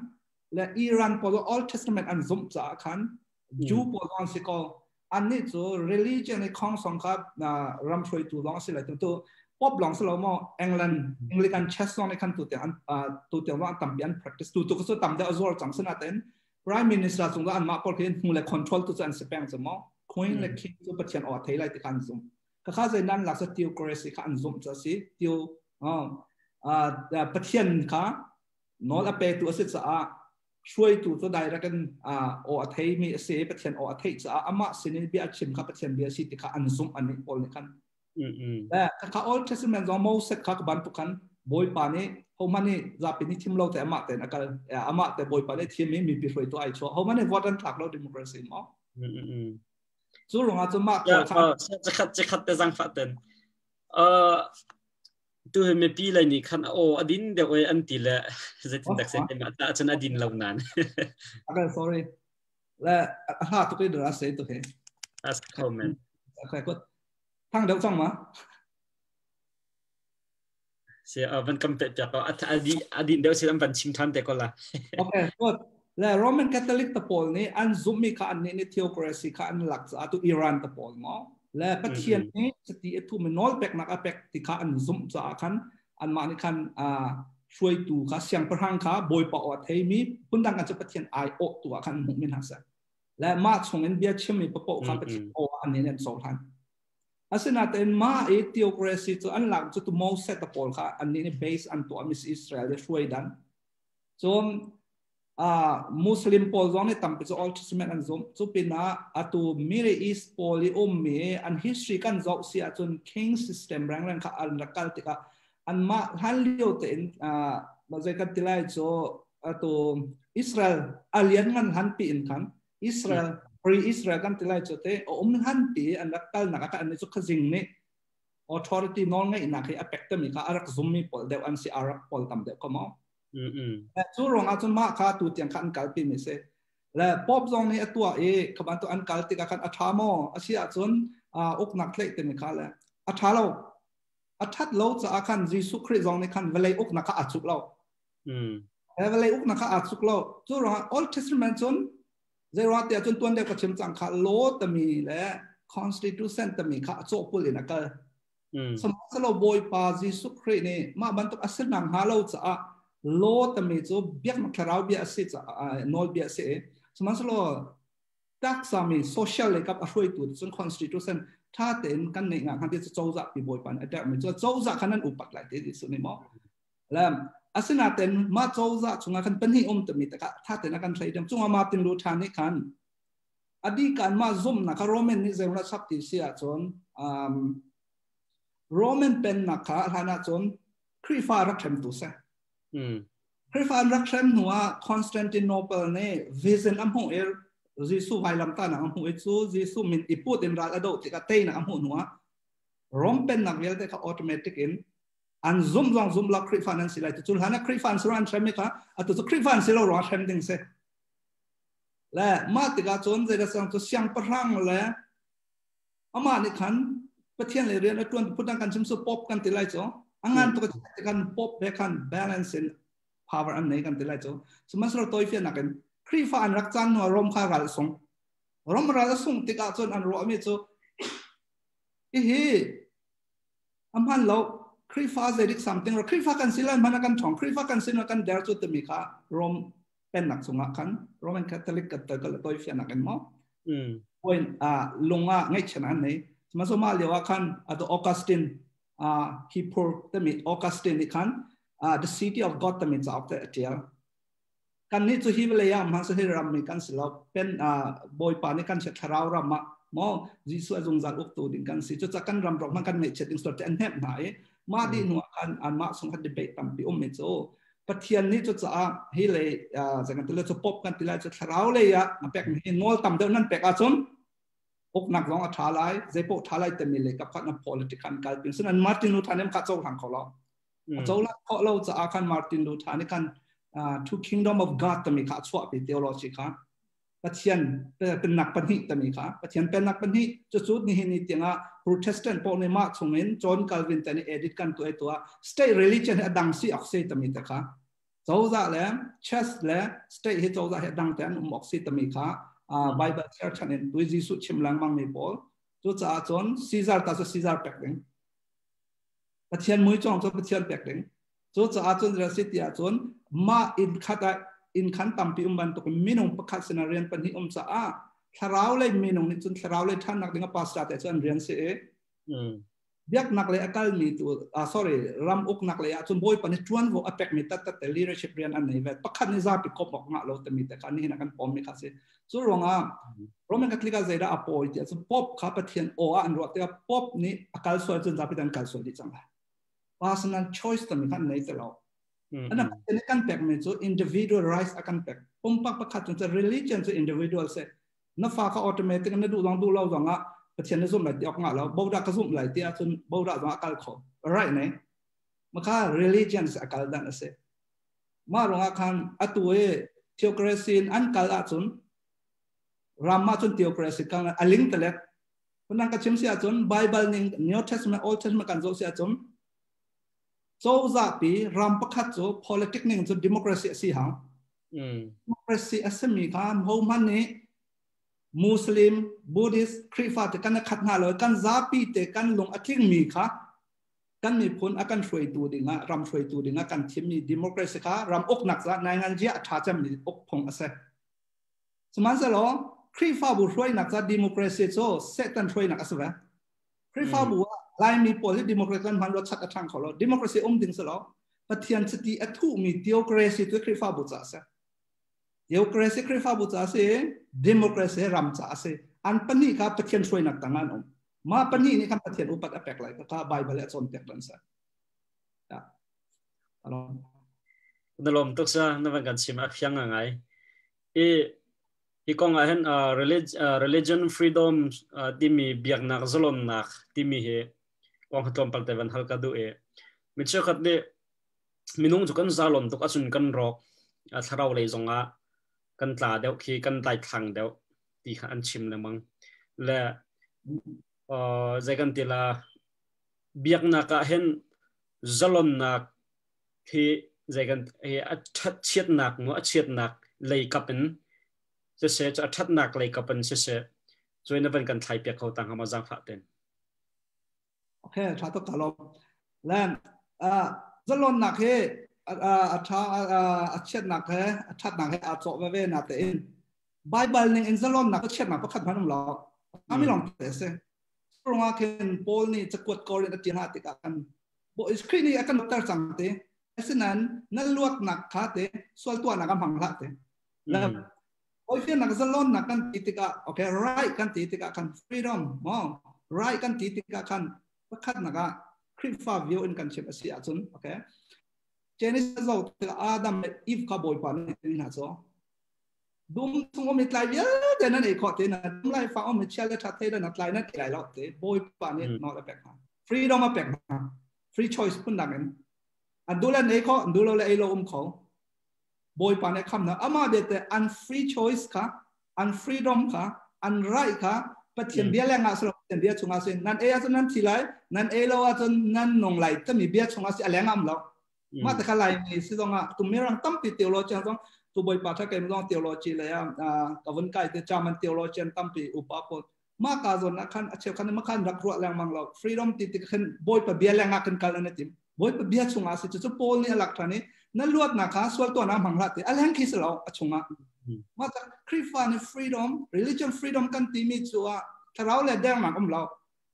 และอิรันพอล Old Testament อันซุ่มจะอาคันจูพอลอันสิกออันนี้จะ religion ในของสงฆ์รำช่วยตัวลองสิเลยตัว ป๊อบหลงสโลโมอังกฤษอังกฤษกันเชสลองในขั้นตัวเตียงว่าตั้มเบียน practice ตัวก็สุดตั้มเดอazorจังสนาเต็น prime minister ส่งก็อันมาพอเห็นหูเลย control ตัวอันเสพงสมอ queen เลยคิดตัวประเทศออดไทยไล่ที่กันซุ่มก็ข้าใจนั้นหลักสติวกรีสิกันซุ่มจะสิติวประเทศข้านอลเปตัวสิจะช่วยตัวได้แล้วกันออดไทยมีเสียประเทศออดไทยจะอามาสินี่เบียชิมข้าประเทศเบียสิที่ข้าอันซุ่มอันนี้พอเลยกันและข้า Old Testament จอมโมเสกข้าบันทุกันบอยปานี่เขามันนี่จะเป็นทีมเราแต่อามาแต่นักการอามาแต่บอยปานี่ทีมนี้มีพิเศษตัวไอ้ชัวเขามันนี่วัดดันทักเราดิโมคราซีมั้งจู่ลงอาจจะมากกว่าจะขัดแต่จังฟัดเต็นตัวเมปีอะไรนี่ขันโอ้อดินเดี๋ยวไอ้อันตีละจะถึงดักเซนมาแต่ฉันอดินเรานานsorry และถ้าตุกเดือดเสียตัวเอง ask comment โอเคก็ทั้งเดี๋ยวจังมาเสียมันกำเป็ดจากเราอดีตเดี๋ยวเสียมันชิมทันแต่ก็ละโอเคก็และ Roman Catholic ตะปอลนี่อันซุมมีข้าอันนี้ theocracy ข้าอันหลักจากตัวอิหร่านตะปอลมั้งและประเทศนี้สติทุมันนอลเป็กนักเป็กที่ข้าอันซุมจากขันอันมาในขันช่วยตัวข้าเสียงประหังข้าบอยปอดให้มีพุ่นดังกันจะประเทศไอโอตัวขันมุมินฮัสและมาส่งเงินเบี้ยชิมมีประปอข้าประเทศโออันนี้เนี่ยสองทันอาศัยนั่นเองมาtheocracy ตัวอันหลักจะตัวมอสเซตปอลค่ะอันนี้เนี่ย based อันตัวมิสอิสราเอลช่วยดันจนมุสลิมปอลจงเนี่ยตั้งเป็น Old Testament อันจนเป็นอัตัว Middle East ปอลที่มีอัน history กันจบเสียจน king system แรงๆค่ะอันรักกันติกะอันมาฮันเลียวเต็นมาใจกันติไลโจอัตัวอิสราเอลอาเลียนกันฮันปีนกันอิสราเอลpre-Israel กันติไลโจเตอหันปีอันรักกันนักกันอันนี้จุกจิงนี่ authority น้องไงนักให้ affect มีค่ะอารักซุมมีปอลเดวอันสิอารักปอลตั้มเดวก็มั้งและจู่ลงอาจจะมาค่ะตัวเตียงขันกัลปีมิเสและป๊อบจงนี่ตัวขบันตัวอันกัลติกาขันอัฐามออาชีอาจนอกนักเล็กเต็มค่ะและอัฐาเราอัฐัดเราจะอาคันยิสุคริสต์จงนี่ขันเวลัยอกนักอัดสุกเราเวลัยอกนักอัดสุกเราจู่ลง Old Testament จนเจอว่าแต่จนตัวเด็กก็เชื่อมจังค่ะโลตมีและ constitution ตมีค่ะโจปุลินักสมัยเราบอยปาจิสุครีนี่มาบรรทุกอาศัยนังหาเราจะโลตมีจะเบียกมาคราวเบียสิจะนอลเบียสิสมัยเราตักสามี social เลยกับช่วยตัวจน constitution ถ้าเต็นกันในงานที่จะโจจะปีบอยปานแต่ไม่จะโจจะขนาดอุปกรณ์ที่สุดนี่มั้งแล้วอาศัยนั่นเต็นมาโจจะช่วงนั้นเป็นที่ตมีแต่ถ้าเต็นกันใช้เดิมช่วงมาตินรูทานี่กันอดีตการมาซุ่มนะคะโรมันนี่เจ้าราชติเสียจนโรมันเป็นนะคะฐานะจนคริฟารักเชมตุเสคริฟารักเชมหัวคอนสแตนติโนเปิลเนี่ยวิเซนอัมหูเอร์จิสุไวลัมตานะอัมหูเอซูจิสุมินอิปุตินรัฐอโดติกาเตนะอัมหูหัวโรมเป็นนักเรียนแต่เขาออโตเมติกอินอันซุ่มลักคริฟานันสิไลตุจุลหานะคริฟานสุรันเชมิค่ะอัตุจุคริฟานสิเรารักเชมดิงเสและมาติกาจนจะสั่งตัวเสียงประหังและอามาในขันประเทศเลยเรียนแล้วตัวพูดดังกันชิมสุป๊อปกันติไลจ้ะงานตัวกันป๊อปเบกัน balance in power อันไหนกันติไลจ้ะสมัยเราตัวเฟียนักกันครีฟ้าอันรักจันหัวรมข้ารัลส่งรมรัลส่งติกาจนอันรัวมีจ้ะอามันเราครีฟ้าจะดิก something เราครีฟ้ากันสิลันมันกันท่องครีฟ้ากันสิลันกันเดาร์จุดตัวมีค่ะรมเป็นนักสงฆ์กันโรมันคาทอลิกกับตัวก็เลยตัวเฟียนักกันมั้งวันลงง่ายเช่นนั้นนี่สมัยสมัยเรียกว่ากันตัวออกัสตินฮิปโปตมีออกัสตินนี่กันthe city of God ตมีจะเอาแต่เดียวกันนี่จะฮิบเลยอ่ะมันจะให้รำมีกันสิเราเป็นบอยปานี่กันเช็ดเรารำมองจิสุจงจัดอุกตูดิ่งกันสิจะจัดกันรำรองมันกันไม่เช็ดดิ่งสุดแต่อันแหบไหนมาดีหนัวกันอันมาสงครามดีเบตตั้มปีไม่โจประเทศนี้จะให้เลยจากกันที่เราจะพบกันที่เราจะทราเลยอ่ะมาเป็กให้นอลตั้มเดิมนั่นเป็กอาชนอกนักร้องอัฐาไลเจ็บปวดท้าไลแต่มีเลยกับขัน political การเป็นฉะนั้นมาร์ตินลูธานี่มันขัดโจทางเขาเราโจละเขาเราจะอาคันมาร์ตินลูธานี่กันto kingdom of God แต่มีขัดสวะเป็น theology ค่ะประเทศเป็นนักปัญญาแต่มีค่ะประเทศเป็นนักปัญญาจุดสุดนี่เห็นนี่เตียงProtestant พวกนี้มาส่งเงินจอห์นคาลวินแต่นี่ edit กันตัว state religion ให้ดังสิออกเสียแต่มีแต่ค่ะโจจะแล้ว church แล้ว state ให้โจจะให้ดังแต่ออกเสียแต่มีค่ะBible Church นั่นด้วยจิสุชิมลังมังไม่พอจุดจะจนซีซาร์ตัดซีซาร์แปลง ประเทศมวยจองจนประเทศแปลกเด้งจนจะอาจจะเสียจนมาอินขันตั้มปีบันตุกมีนงประคัตเสนาเรียนปัญหิสะอาทาราวเลยมีนงนี่จนทาราวเลยท่านนักดิ่งภาษาแต่จนเรียนเสียเบียกนักเลยอากาศมีตัวsorry รำอกนักเลยจนบ่อยปันจวนว่าอเปกมีตัดแต่ leadership เรียนอันไหนเวทประคัตนี่จะไปคบบอกงะเราแต่มีแต่การนี้นักการปอมมีค่ะสิส่วนรองเราไม่กัดลิกาใจได้อปอยที่จนป๊อปข้าประเทศโอ้อันรัวแต่ป๊อปนี่อากาศสวยจนจะไปดันอากาศสวยดีจังเลย personal choice แต่มีขั้นไหนจะเราอันนั้นเป็นการแปลกมีตัว individual rights อาการแปลกผมปักประคัตจนจะ religion จะ individual เสนับฟ้าเขา automatic นั่นดูลองจังอ่ะประเทศนี้สุ่มไหลที่ออกมาแล้วบ่าวดาก็สุ่มไหลที่จนบ่าวดาจังอากาศเขา right ไหนมันก็ religion จะอากาศดันเสมาลงอาคารอัตัว theocracy อันกัลอาจนรามาจน theocracy กันอลิงตะเล็กคนนั้นก็ชิมเสียจน Bible นี่ New Testament Old Testament กันโจเสียจนโจจะปีรำประคัตโจ politics นี่จน democracy สิหาง democracy สมีการโฮมันนี่มุสลิมบุดิสคริสต์กันขัดหน้าเลยกันจะปีเตกันลงอธิงมีค่ะกันมีผลอาการช่วยตัวดิ่งรำช่วยตัวดิ่งกันทีมนี้ democracy ค่ะรำอกหนักจะในงานเจ้าชาจะมีอกพงเสสมัยเสร็จแล้วคริสต์บุช่วยหนักจะ democracy โจเซตันช่วยหนักเสร็จคริสต์บุลายมี policy democracy กันมันรสชาติทางเขาแล้ว democracy ดิ่งเสร็จแล้วปฏิญาณสติอธุมี theocracy ตัวคริสต์บุจะเสร็จ theocracy คริสต์บุจะเสร็จ democracy รำจะเสร็จอันปนี้ครับปฏิญาณช่วยหนักต่างกันมาปนี้นี่ครับปฏิญาณอุปัตอเปกเลยก็ไบเบิลและสอนเต็กดันเสร็จนั่นลมตุกซะนั่นเป็นการชิมอักยังไงอีกองอาเห็นreligion freedom ที่มีเบียกนักจลมนักที่มีเหกองตัวปัลเตวันฮัลกาดูมิเชื่อขัดเนี่ยมินุ่งจุกันจลมตุกอสุนกันรอกถ้าเราเลยจงกันตาเดียวขี้กันไต่ทางเดียวที่อันชิมเลยมั้งและใจกันทีละเบียกนักเห็นจลมนักที่ใจกันอัดเชียดนักมัวอัดเชียดนักเลยกับเป็นจะเสียจะอัดนักเลยกับเป็นเสียช่วยนับเป็นกันไทยเปียกเขาต่างหามาจังฝาเต็นโอเคชาตุกาลมแล้วจลมนักเฮอัดเชียดนักเฮอัดนักเฮอัดโจเวเวนักเต็นไบเบิลนี่อินจลมนักก็เชียดนักก็ขัดพันธุ์เราไม่ลองเตะเสียตรงว่าเคนโพลนี่จะกดกอรินจีนหาติกันบอกสครีนี่อาการตัดสังเตฉะนั้นนั่นลวกหนักขาเตส่วนตัวนักกำพังละเตแล้วโอ้ยเพื่อนนักจะล้นนักกันติดติกะโอเค right กันติดติกะกัน freedom มอง right กันติดติกะกันประคัดนักคริสต์ฟ้าวิวอินกันเชื่อเสียจุนโอเคเจนิสจะเอาอาดัมและอีฟข้าบอยปานนี่นะจ๊ะดุมทุ่งอมิตรไลเยอะแต่นั่นเองขอเตนะดุมไลฟ้าอมิตรเชื่อเลยชัดเจนนั่นไลนั่นไลแล้วเตบอยปานนี่นอตแปลกนะ freedom มาแปลกนะ free choice พุ่นดังนั้นอันดูแลในข้ออันดูแลไอ้โลมเขาบอยปานในคำนะอามาเดตอัน free choice ค่ะอัน freedom ค่ะอัน right ค่ะปฏิญาณเบี้ยแรงอาสระปฏิญาณเบี้ยชงอาศินั่นเออาจนั้นทีไรนั่นเอโลอาจนั่นนงไหลจะมีเบี้ยชงอาศิแรงงามแล้วมาแต่ขลายนี่สิตรงอ่ะตุ้มมีรังตั้มปีเทโลจีนต้องตัวบอยปานถ้าเกิดต้องเทโลจีเลยกับวันไก่จะจามันเทโลจีนตั้มปีอุปาปนมากการส่วนนักขันเชื่อขันมาขันรักรัวแรงมังเรา freedom ติดขันบอยปะเบี้ยแรงงากันกันนั่นเองบอยปะเบี้ยชงอาศิจะโพลนี่หลักฐานนี้นั่นลวดนะคะส่วนตัวน้ำหังละเตอะไรคิดเราชงอ่ะมาจากคริสต์ฟ้าใน freedom religion freedom กันที่มีจัวถ้าเราเลยแดงหนักเรา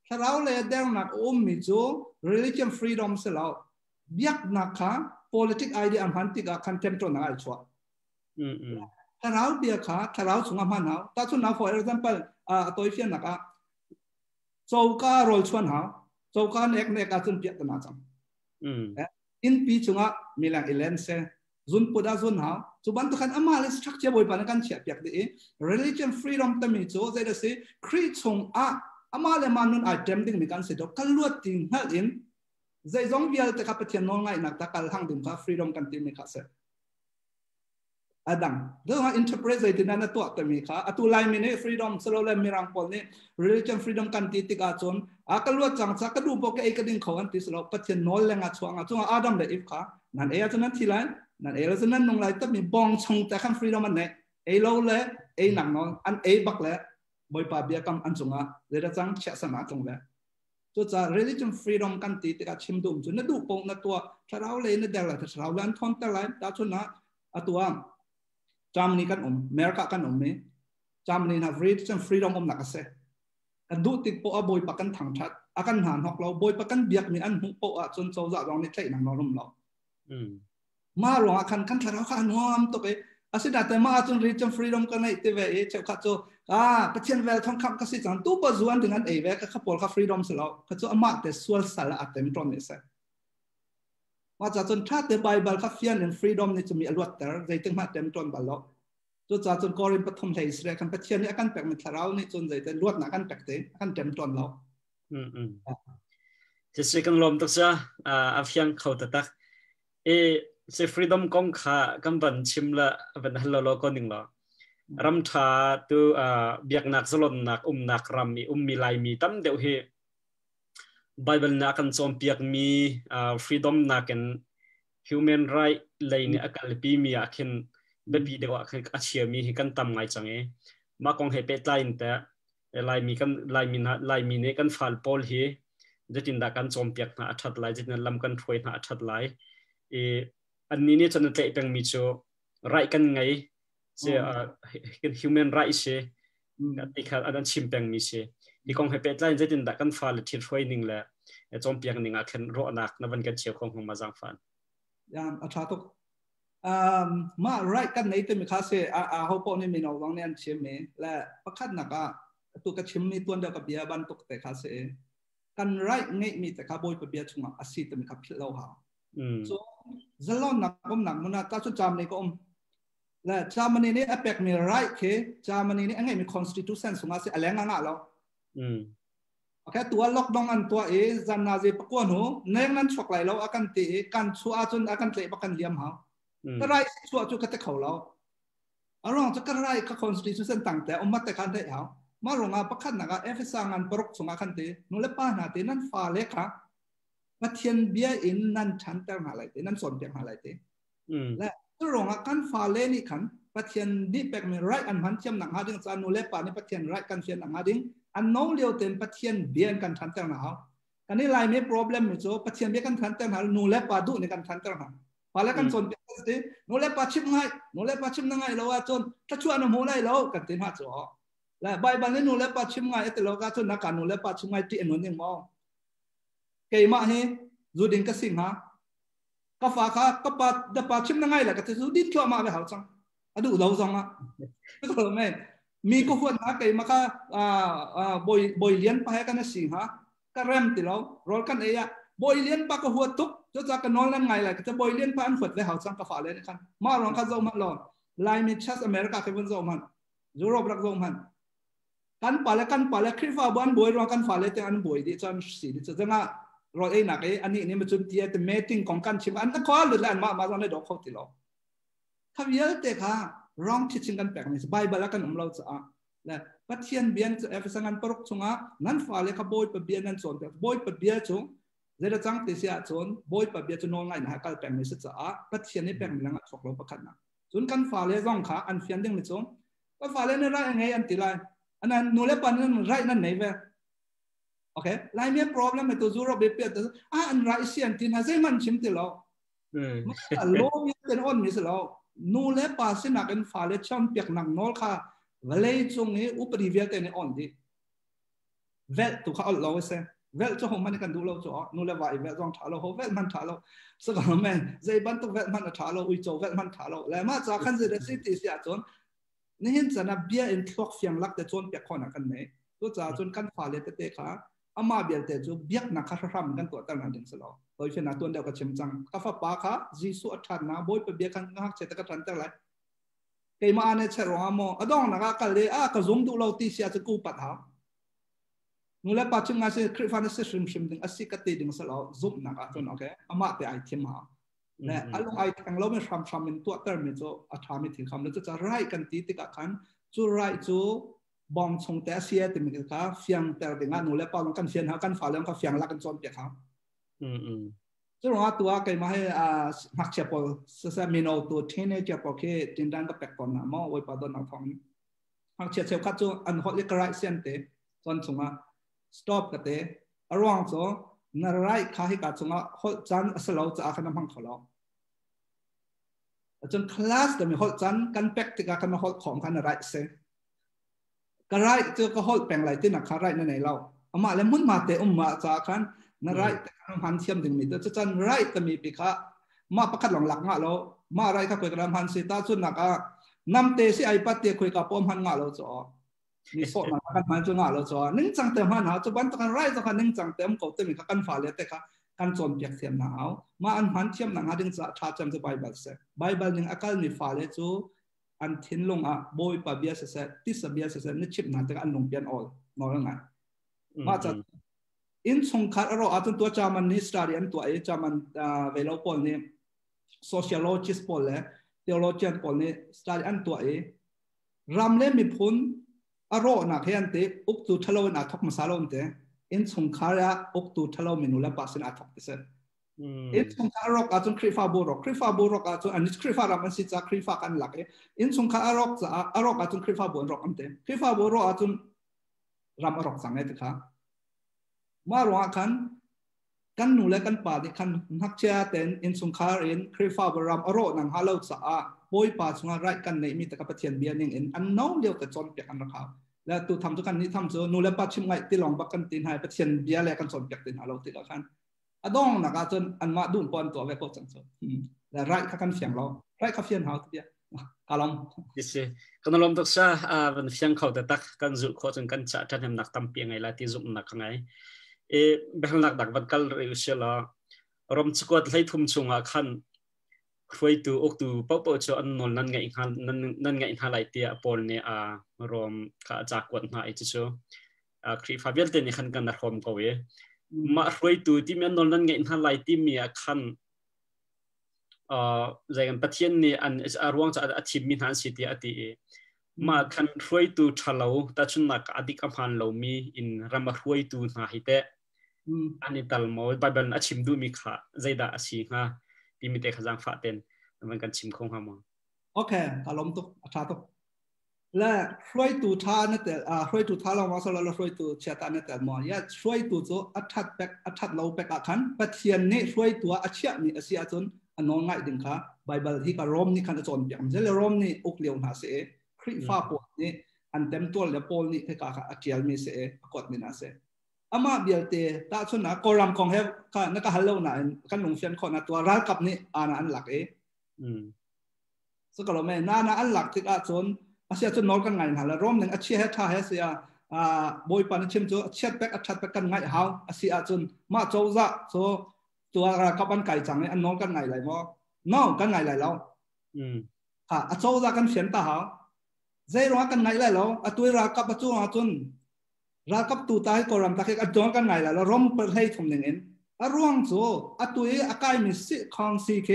ถ้าเราเลยแดงหนักมีจัว religion freedom เสเราเบียกนะคะ politics idea อันพันติกา contempt ตัวนั้นชัวถ้าเราเบียกค่ะถ้าเราชงอ่ะมันเอาถ้าชงอ่ะ for example ตัวเชี่ยนะคะโจการโรลชวนหาโจการเน็กการจนเบียกตัวนั้นจังอินปีชงอ่ะมีแรงเอเลนเซ่จุนพุดาจุนหาจุบันตุกันอามาเลสตรัคเจอร์บอยปานกันเชียบเปียกดี religion freedom ตั้มมีโจใจเดสิคริสชงอ่ะอามาเลมันนุนไอเทมดิ้งมีกันเสด็จกันลวดทิ้งหักอินใจจงเบียลแต่กับเทียนน้องไงนักตะกัลหังดิ้งค่ะ freedom กันที่มีค่ะเสอดังเรื่อง interpret ใจที่นั่นตัวตั้มมีค่ะอัตุไลมินี freedom สโลเลมีรังพอลนี่ religion freedom กันที่ติกาจนกันลวดจังสักกระดูกโปกเอกดิ้งเขาอันที่สโลปเทียนน้อยแรงอ่ะช่วงอาดัมเลยอีฟค่ะนั่นเอจะนั่นทีไรนั่นเอเราจะนั่นนงไรตั้มมีบองชงแต่ขั้น freedom มันเนี่ยเอโลเลยเอหนังนอนอันเอบักเลยบอยปาเบียกำอันจงอ่ะเดี๋ยวจังเชื่อสมาจงเลย ตัวจะ religion freedom กันตีติกับชิมดุมจุนนั่นดูปงนั่นตัวถ้าเราเลยนั่นเดลล์ถ้าเราเล่นทอนแต่ไรดาวชนะตัวจามนี่กันอเมริกากันไหมจามนี่นะ religion freedom นักเสกันดูติดโปะบอยปักกันถังชัดอากันหานหอกเราบอยปักกันเบียกมีอันหุบโปะจนโซจะลองในใจหนังนอรุมเรามาหลงอาคันกันถ้าเราขันหัวมตัวเออาศัยแต่มาจน religion freedom กันในทีวีเจ้าข้าโจประเทศเวลทองคำก็สิจังตู้ปัจจุบันถึงอันเอเวก็ขับปอลข้า freedom สิเราข้าโจอามาแต่ส่วนสารอัตเต็มตรงนี้เสมาจากจนถ้าแต่ไบเบิลข้าเฟียนใน freedom นี่จะมีอรวดแต่ใจถึงมาเต็มตรงบาลล์จนจากจนกอรินปฐมไทยสเรกันประเทศนี้อาการแปลกมันทารานี่จนใจแต่รวดนักการแปลกเตะอาการเต็มตรงเราจะสิ่งลมตัวเสียอาเฟียงเขาตัดเซฟรีดอมกองข้ากันบันชิมละบันฮัลโลก็หนึ่งละรำธาตัวเบียกนักสลนนักนักรำมีลายมีตั้มเดียวเฮไบเบิลนักกันส่งเปียกมีฟรีดอมนักกัน human right เลยเนี่ยอาการปีมีอาการแบบปีเดียวอาการอาชีพมีกันตั้มไงจังมากองให้เป็ดไลน์แต่ลายมีกันลายมีเนี่ยกันฟัลพอลเฮจะจินดากันส่งเปียกน่าอัดไลจะนั่นลำกันถวยน่าอัดไลอันนี้เนี่ยจะนั่นเตะเป็นมิโซไรกันไงเสียเป็น human rights เสียที่เขาอันนั้นชิมเป็นมิเสียที่กองให้เป็นไลน์จะติดดักกันฟ้าเลยที่ช่วยนิ่งเลยจอมเปียกนิ่งอาการรอนักนับวันกันเชียวของมาจังฟันอย่างอัชาตุกมาไรกันในตัวมีค่าเสียเขาพอนี่มีน้องเนี่ยชิมไหมและประคัดนักตัวกระชิมมีตัวเดียวกับเบียบันตุกแต่ค่าเสียกันไรไงมีแต่ข้าบอยกับเบียชุ่มอาศัยตัวมีข้าพิลเราหาso jalan nak mana tak so jam ni kom la jam ni ni apek mi right ke jam ni angai mi constitution sunga se aleng anga lo okay tua lockdown an tua zan na je pakon ho neng nan chok lai lo akan ti kan chu a chun akan tle pakan liam ha ka right chu chu ka te khau lo arong cha ka right ka constitution tang te mat te kan te ha ma ronga pakhan na ga efisang an porok sunga kan te no le pa na te nan fa le khaประเทศเบียอินนั่นฉันแต่งอะไรเต้นั่นสนใจอะไรเต้และตัวรองการฟาเลนี่ขันประเทศนี้เป็นมีไรอันพันเชื่อมหนังหาดิ้งจานุเล็บป่านี่ประเทศไรกันเชื่อมหนังหาดิ้งอันน้องเลี้ยวเต็มประเทศเบียนกันฉันแต่งหากันนี่ลายไม่ problem มิโซประเทศเบียกันฉันแต่งหานูเล็บป่าดูในกันฉันแต่งหาฟาเลกันสนใจเต้นูเล็บป่าชิมง่ายนูเล็บป่าชิมง่ายเราว่าจนถ้าช่วยน้ำหูได้เรากันเต้นหาจ่อและใบบันนี่นูเล็บป่าชิมง่ายแต่เราก็จนนักการนูเล็บป่าชิมง่ายที่อันนู้นยังมองเกี่ยมาเฮจูดินก็สิ่งฮะก็ฝากฮะก็ปัดจะปัดชิมนั่งไงล่ะก็จะจูดินเชื่อมาไปหาจังอะดูเราจังอ่ะไม่ก็ไม่มีก็ควรนะเกี่ยมาค่ะบอยเลี้ยนไปให้กันสิ่งฮะก็เริ่มติเรารอกันเองบอยเลี้ยนปากก็หัวทุกจะจากกันนอนเล่นไงล่ะก็จะบอยเลี้ยนไปอันฝัดไปหาจังก็ฝากเลยนะครับมาลองกันจะมันหลอนไลน์มิชส์อเมริกาเคยเป็นจะมันยุโรปรักจะมันกันปาเลคริฟ้าบ้านบอยรองกันฝากเลยแต่อันบอยดิจันสีดิจังอ่ะรอนักอันนี้มันจุดที่แต่เมติ้งของกันชิมอันนั้นข้อหลุดแล้วมาตอนนี้ดอกเขาติดเราถ้าเยอะแต่ค่ะร้องที่ชิงกันแปลกนี่ไบเบิลกันเราจะและประเทศเบียนจะเอฟสังกันปรกชงนั้นฝ่าเลยขบอยปเบียนนั้นส่วนแต่บอยปเบียชงเดี๋ยวจังติเสียชนบอยปเบียชนน้องไงนะกันแปลกนี่จะประเทศนี้แปลกนี่นะชกเราประคันนะส่วนกันฝ่าเลยร้องขาอันเฟียนดิ้งนี่ชงก็ฝ่าเลยนี่ไรไงอันติไรอันนั้นนูเล็บปันนั้นไรนั่นไหนเว้โอเคไลน์มี problem ในตัวจูโรเบียแต่อันไรเสียนที่น่าจะมันชิมติเรามันโลมีเป็นอ้นมีสิเรานูเล่ป้าสินักเป็นฝ่ายเช่นเปียกหนังนอลค่ะเวลาจงนี้อุปริเวณแต่ในอ้นดีเวลตัวเขาเอาเราเสียเวลจะหงมันกันดูเราจ่อนูเล่ว่าเวลจงถ่าเราเวลมันถ่าเราสักแม่ใจบันตัวเวลมันถ่าเราอุ้ยจ่อเวลมันถ่าเราแล้วมาจากขันจะได้สิทธิเสียจนนี่เห็นจะนับเบี้ยอินทลอกเฟียงลักแต่จนเปียกคนกันไหนตัวจ่าจนกันฝ่ายเลยเตะขาอามาเบียร์เตจูเบียกนักข้าราชการกันตัวตั้งนั้นดึงสลอโดยเฉพาะตัวเดียวกับเชมจังข้าฟ้าป้าค่ะจีสุอัฐานะบอยไปเบียกันนักเศรษฐกิจตั้งไรเกี่ยมาอันนี้เชื่อว่าโมอดองนักกันเลยก็จงดูเราตีเสียจะกู้ปัดหานูเล่ปัจจุบันสิคริฟันสิชิมดึงอาศัยกติดึงสลอจุ่มนักจนโอเคอามาแต่ไอเทมหาและอารมณ์ไอเทมเราไม่ทำเป็นตัวเติมมิโซอัฐามิถึงคำแล้วจะไล่กันตีติกะขันจูไล่จูบอมชงแต่เสียแต่มีค่ะเฟียงแต่เด็กงานหนูและป้าลงกันเฟียงหากันฝ่าเรื่องกับเฟียงรักกันจนเปียกเขาซึ่งว่าตัวก็มาให้หักเชียบพอเสียมีโนตัวเทนเชียบพอแค่จินดันก็แปลกก่อนนะมอไว้ปาดอนเอาทองหักเชียบคัดจูอันฮอตเล็กไรเซียนเตะจนส่งมา stop กันเตะ arwang cho na rai kha hi ka chunga hol chan asalo cha kana mang kholo chun class da mi hol chan kan pek tika kana hol khom kana rai se ka rai chu ka hol peng lai tin na kha rai na nei lo ama le mun ma te ma cha khan na rai ta kan han thiam ding mi ta chan rai ta mi pi kha ma pakhat long lak nga lo ma rai kha koi gram han si ta chun na ka nam te si ai pat te koi ka pom han nga lo cho mi so na kan han chu nga lo cho ning chang te han ha chu ban ta kan rai cho kan ning chang te ko te mi kha kan fa le te kha kan chon piak thiam na au ma an han thiam na nga ding cha tha cham chu bible se bible ning akal mi fa le chu an thin long a boy pa bia se ti sa bia se ni chip na te an long pian all no nga ma cha in chung khat aro atun to chaman ni study an to ai chaman velo pol ni sociologist pol le theologian pol ni study an to ai ram le mi phun aro na khian te uk tu thalo na thok masalon te in chung khara uk tu thalo minula pasin a thok se in chung khara atun krifa borok atun an krifa ram an si cha krifa kan lak in chung khara arok atun krifa borok am te krifa borok atun ram arok sang ne te khaมาหลวงกันหนูและกันป่าที่กันนักเชียร์เต็นอินสุงคารินคริฟ้าบรามอโรนังฮาโลสะอาป่วยป่าสุงไรกันในมีแต่กับเทียนเบียนิ่งอันน้องเดียวแต่จนเปียกอันรักเขาแล้วตัวทำทุกกันนี้ทำเจอหนูและปัดชิมไงที่ลองบักกันตีนหายเทียนเบียแลกันจนเปียกตีนฮาโลติดกันอดองนักจนอันมาดูนปอนตัวไว้พวกจังจนแล้วไรกันเสียงเราไรกันเสียงเขาทีเดียวกาลมดิสิกันลมตุกซาเป็นเสียงเขาแต่ตักกันจุโคจนกันจะทันนักตั้มเปียงไงละที่จุนักไงเบลนักดักบัดกัลเรียเชลารมสกอตไล่ทุ่มชงอาคันคุยตัวอกตัวเป้าเป้าจะอันนนนั่นไงอินฮันนั่นไงอินฮันไลเตียปอลเนี่ยรวมข้าจากกวนหาไอจิโชครีฟาเวลเตนี่ขันกันนักรวมเขาเวมาคุยตัวที่มันนนนั่นไงอินฮันไลที่มีอาคันใจกันประเทศนี้อันอารวงจะอาทิตย์มีหันสิทธิอติมาคันคุยตัวชะลาวแต่ชุนนักอดีตกัมพันเรามีอินรำมาคุยตัวหาฮิเตอันนี้ตัลมอไบเบิลอาชิมดูมีค่ะใจด่าสิฮะที่มีแต่ขจังฟ้าเต็นมันกันชิมคงหามาโอเคอารมณ์ตุกอาชาตุกและช่วยตัวท่านั่นแต่ช่วยตัวท่าเรามาสละช่วยตัวเชียร์ตานั่นแต่มอย่าช่วยตัวโจอัดทัดแบกอัดทัดเราแบกขันปัจเจียนนี่ช่วยตัวอาเชียนี่อาเซียจนอันน้องง่ายดึงค่ะไบเบิลที่กับรอมนี่ขันจะจนอย่างเช่นรอมนี่อุกเลียวหาเสคริฟ้าปวดนี่อันเต็มตัวเลยปอลนี่ที่กับอาเจียลมีเสกดนี่นะเสอามาเบียร์เตตาชนนะกอรัมของเฮก็นักฮัลโหลนะกันหนุ่มเฟียนคนนะตัวรักกับนี่อันหลักสกอลแม่น่าอันหลักที่อาจนอาเซียจนนอนกันไงนะแล้วร่มหนึ่งอาเชียเฮท่าเฮเสียบอยปันชิมจูเชียแบกอัดชัดแบกกันไงเฮาอาเซียจนมาโจซะโซตัวรักกับอันไก่จังเนี่ยอันนอนกันไงไรมั้งน้องกันไงไรแล้วค่ะอาโจซะกันเฟียนตาเฮาใจร้อนกันไงไรแล้วตัวรักกับประจูอาจนรักกับตัวตายก็รำตะเกียกจอนกันไงล่ะแล้วร่มเปิดให้ทำหนึ่งเองร่วงโซ่ตัวอากายมีสิคองซีเค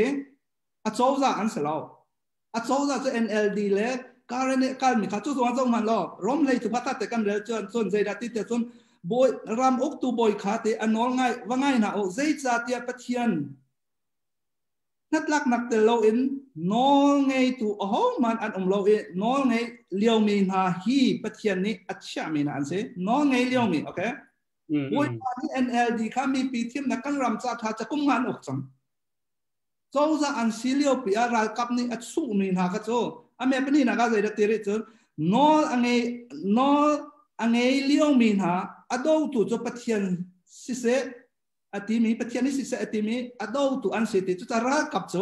โซ่จะอันเสร็จแล้วโซ่จะ NLD เล็กการเนี่ยการมีข้าจุดวันสองมันล้อร่มให้ถูกพัฒนาแต่กันเรื่อยจนใจดัดติดจนบอยรำอกตัวบอยขาเตอันน้องไงว่าไงนะโอ้ใจจะเตียปะเทียนนัดลักนักเตลอินน้องไงตัวโอ้มันอันเราเองน้องไงเลี้ยวมีนาฮีปะเทียนนี่อัจฉริยะอันเซ่น้องไงเลี้ยวมีโอเควันนี้ NLD ข้ามีปีที่นักการรำจัดหาจะกุมงานอกจังโจ้จะอันซีเลียวปีอะไรกับนี่อัจสุมีนาก็โจ้อเมริกานี่นักการใจเตริจนน้องอันไงเลี้ยวมีนาอดาวตัวจะปะเทียนสิเซอติมีปะเทียนนี่สิเสอติมีอดาวตัวอันเสติจุดรักกับโจ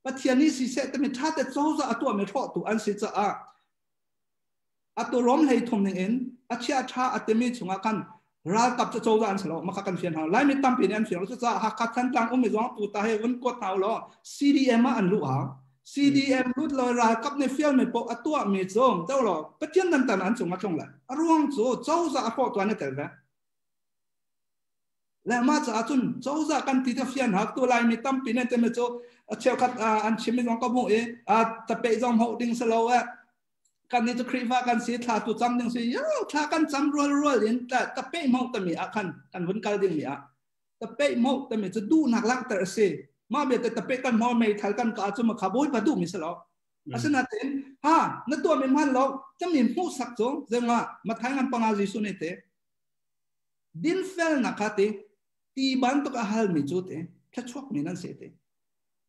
ปะเทียนนี่สิเสแต่ไม่ท่าแต่โจจะตัวไม่ทอดตัวอันเสจะตัวร้องให้ทมหนึ่งเองอาเชียท่าอติมีชงกันรักกับโจจะอันเสร็จแล้วมาขัดกันเฟียนหาไล่ไม่ตั้มปีนี้อันเฟียนเราจะหักขัดทันกลางอุ้มไม่ร้องตัวตาให้วันกดเอาล้อ CDM อันรู้หา CDM รู้เลยรักกับในเฟียนไม่ปกตัวไม่จงเจ้าหรอปะเทียนนั้นอันชงมาชงเลยร่วงโจจะพอตัวนี้แต่ละและมาจากจุนโจจะกันติดเฟียนหักตัวลายมีตั้มปีนี้เต็มเลยโจเชี่ยวขัดอันชิมิน้องก็มุ่งจะไปจอมหัวดิ่งสโลว์กันนี่จะครีฟ้ากันสีทาตัวจำดิ่งสีย่อทากันจำรัวๆเลยแต่จะไปหมกแต่มีอาคันกันวันกันดิ่งมีจะไปหมกแต่มีจะดูหนักลักแต่เสียมาเบียดแต่ไปกันมอไม่ทันกันก็อาจจะมาขับวยมาดูมิสโลอาศัยนั่นเองนั่นตัวมีมันเราจะมีผู้สักโจเรื่องว่ามาทายงานปังอาจิสุนิเต din fel nakate ti bantok ahal mi chute kachwak minan sete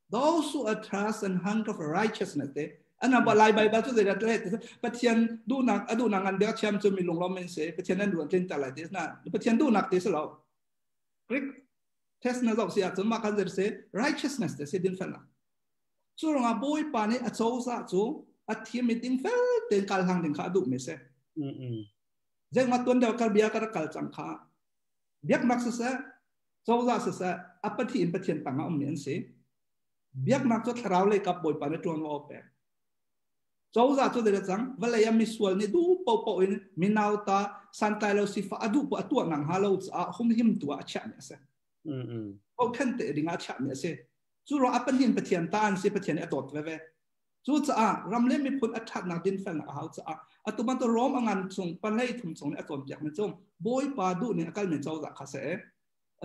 those who are thirst and hunger for righteousness te ana balai bai ba chu de dat le pathian du nak adu nang an bek cham chu mi long lom men se pathian an duan tin ta lai des na pathian du nak te se lo krik test na zok sia chun ma kan zer se righteousness te se din fel na chu ronga boy pa ne a chou sa chu a thi meeting fel ten kal hang den kha du me se jeng ma ton da kal bia kar kal chang kha biak nak se chou za se apati in pathian panga om nen se biak nak cho tharau le kap boy pa ne tuan wa pe chou za cho de chang wala ya mi sual ni du po po in minauta santai lo sifa adu po atu nang halo a hum him tu a cha me se o khan te dinga cha me se chu ro apan hin pathian tan se pathian atot ve ve chu cha ram le mi phut athat na din fel na hau cha atu ban to rom angan chung pan lei thum chung ne atom jak me chung boy pa du ne akal me chou za kha se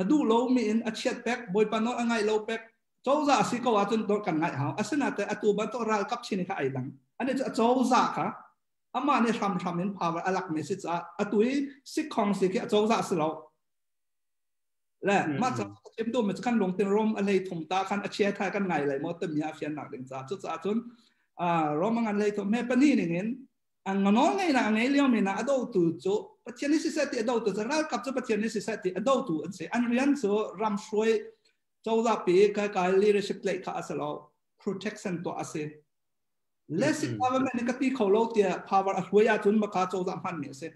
adu lo mi in a chat pek boy pa no angai lo pek chou za si ko wa chun to kan ngai hau asana te atu ban to ral kap chini kha ai dang ane chou za kha ama ne tham tham in power alak message a atui sik khong si ke chou za si lo le ma cha chim do me kan long ten rom alei thum ta kan a chia tha kan ngai lai mo tem ya fian nak ding cha chu cha chun rom angan lei thum me pani ning ang ngano ngai na ngai leo me na ado tu chu pathian ni si sa ti ado tu za ral kap chu pathian ni si sa ti ado tu an se an rian so ram shroi chou za pi ka ka leadership lei kha asalo protection to ase less government ni kati kholo tia power a hwaya chun ma kha chou za man me se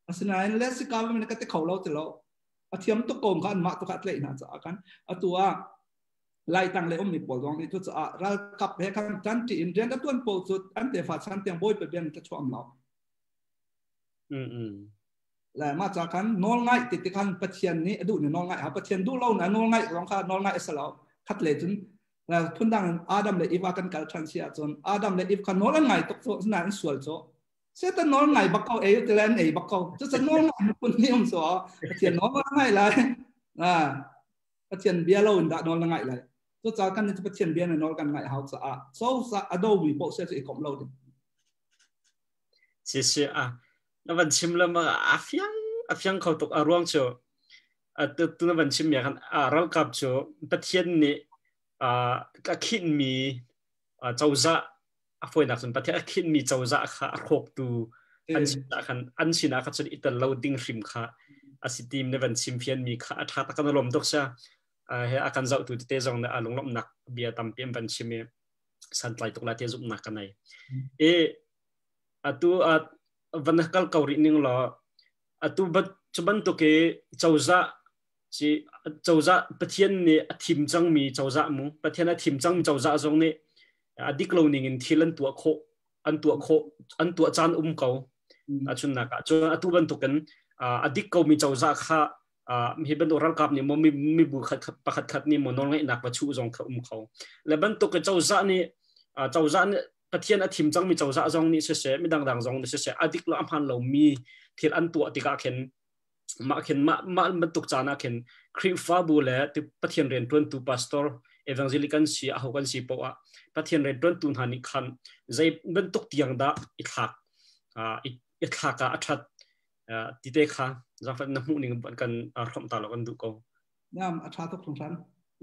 asina less government ni kati kholo ti lo athiam to kom kan ma to khat le na cha kan atua lai tang le om mi pol dong ni tu cha ral kap he kan tan ti in ren atun po chu an te fa chan tiang boy pe ben ta chom lo la ma cha kan nol ngai ti ti kan pathian ni adu ni nol ngai ha pathian du lo na nol ngai rong kha nol ngai sa lo khat le chun la thun dang adam le iwa kan kal than sia chon adam le if kan nol ngai tok so na in sual cho se ta nol ngai bakau e te len e bakau chu cha nol ngai pun ni om so pathian nol ngai lai pathian bia lo da nol ngai lai chu cha kan ni pathian bia nol kan ngai hau cha so sa ado wi po se e kom lo din si na van chim la ma afiang khau tok arwang cho tu na van chim ya kan ral kap cho pathian ni ka khin mi chauza a foi nak sun pathian khin mi chauza kha khok tu an sina kha chun ital loading rim kha asitim ne van chim fian mi kha tha ta kan lom tok sa he akan zau tu te zong na alung lom nak bia tam pem van chim san tlai tok la te zup nak kanai atu van kal kauri ning lo atu bat chuban to ke chauza pathian ni athim chang mi chauza mu pathian athim chang chauza zong ni adik lo ning in thilan tu kho an tu chan ko achun na ka chu atu ban to kan adik ko mi chauza kha mi ban oral kap ni mo mi bu pakhat khat ni mo nol ngai nak pa chu zong kha kho le ban to ke chauza ni pathian athim chang mi chauza zong ni se mi dang zong ni se adik lo amhan lo mi thil an tu atika khen ma tuk chana khen khri fa bu le ti pathian ren tun tu pastor evangelican si a hokan si po a pathian ren tun tun hani khan zai ban tuk tiang da ithak ka athat ti te kha za fa na mu ning kan khom ta lo kan du ko nam atha to khong san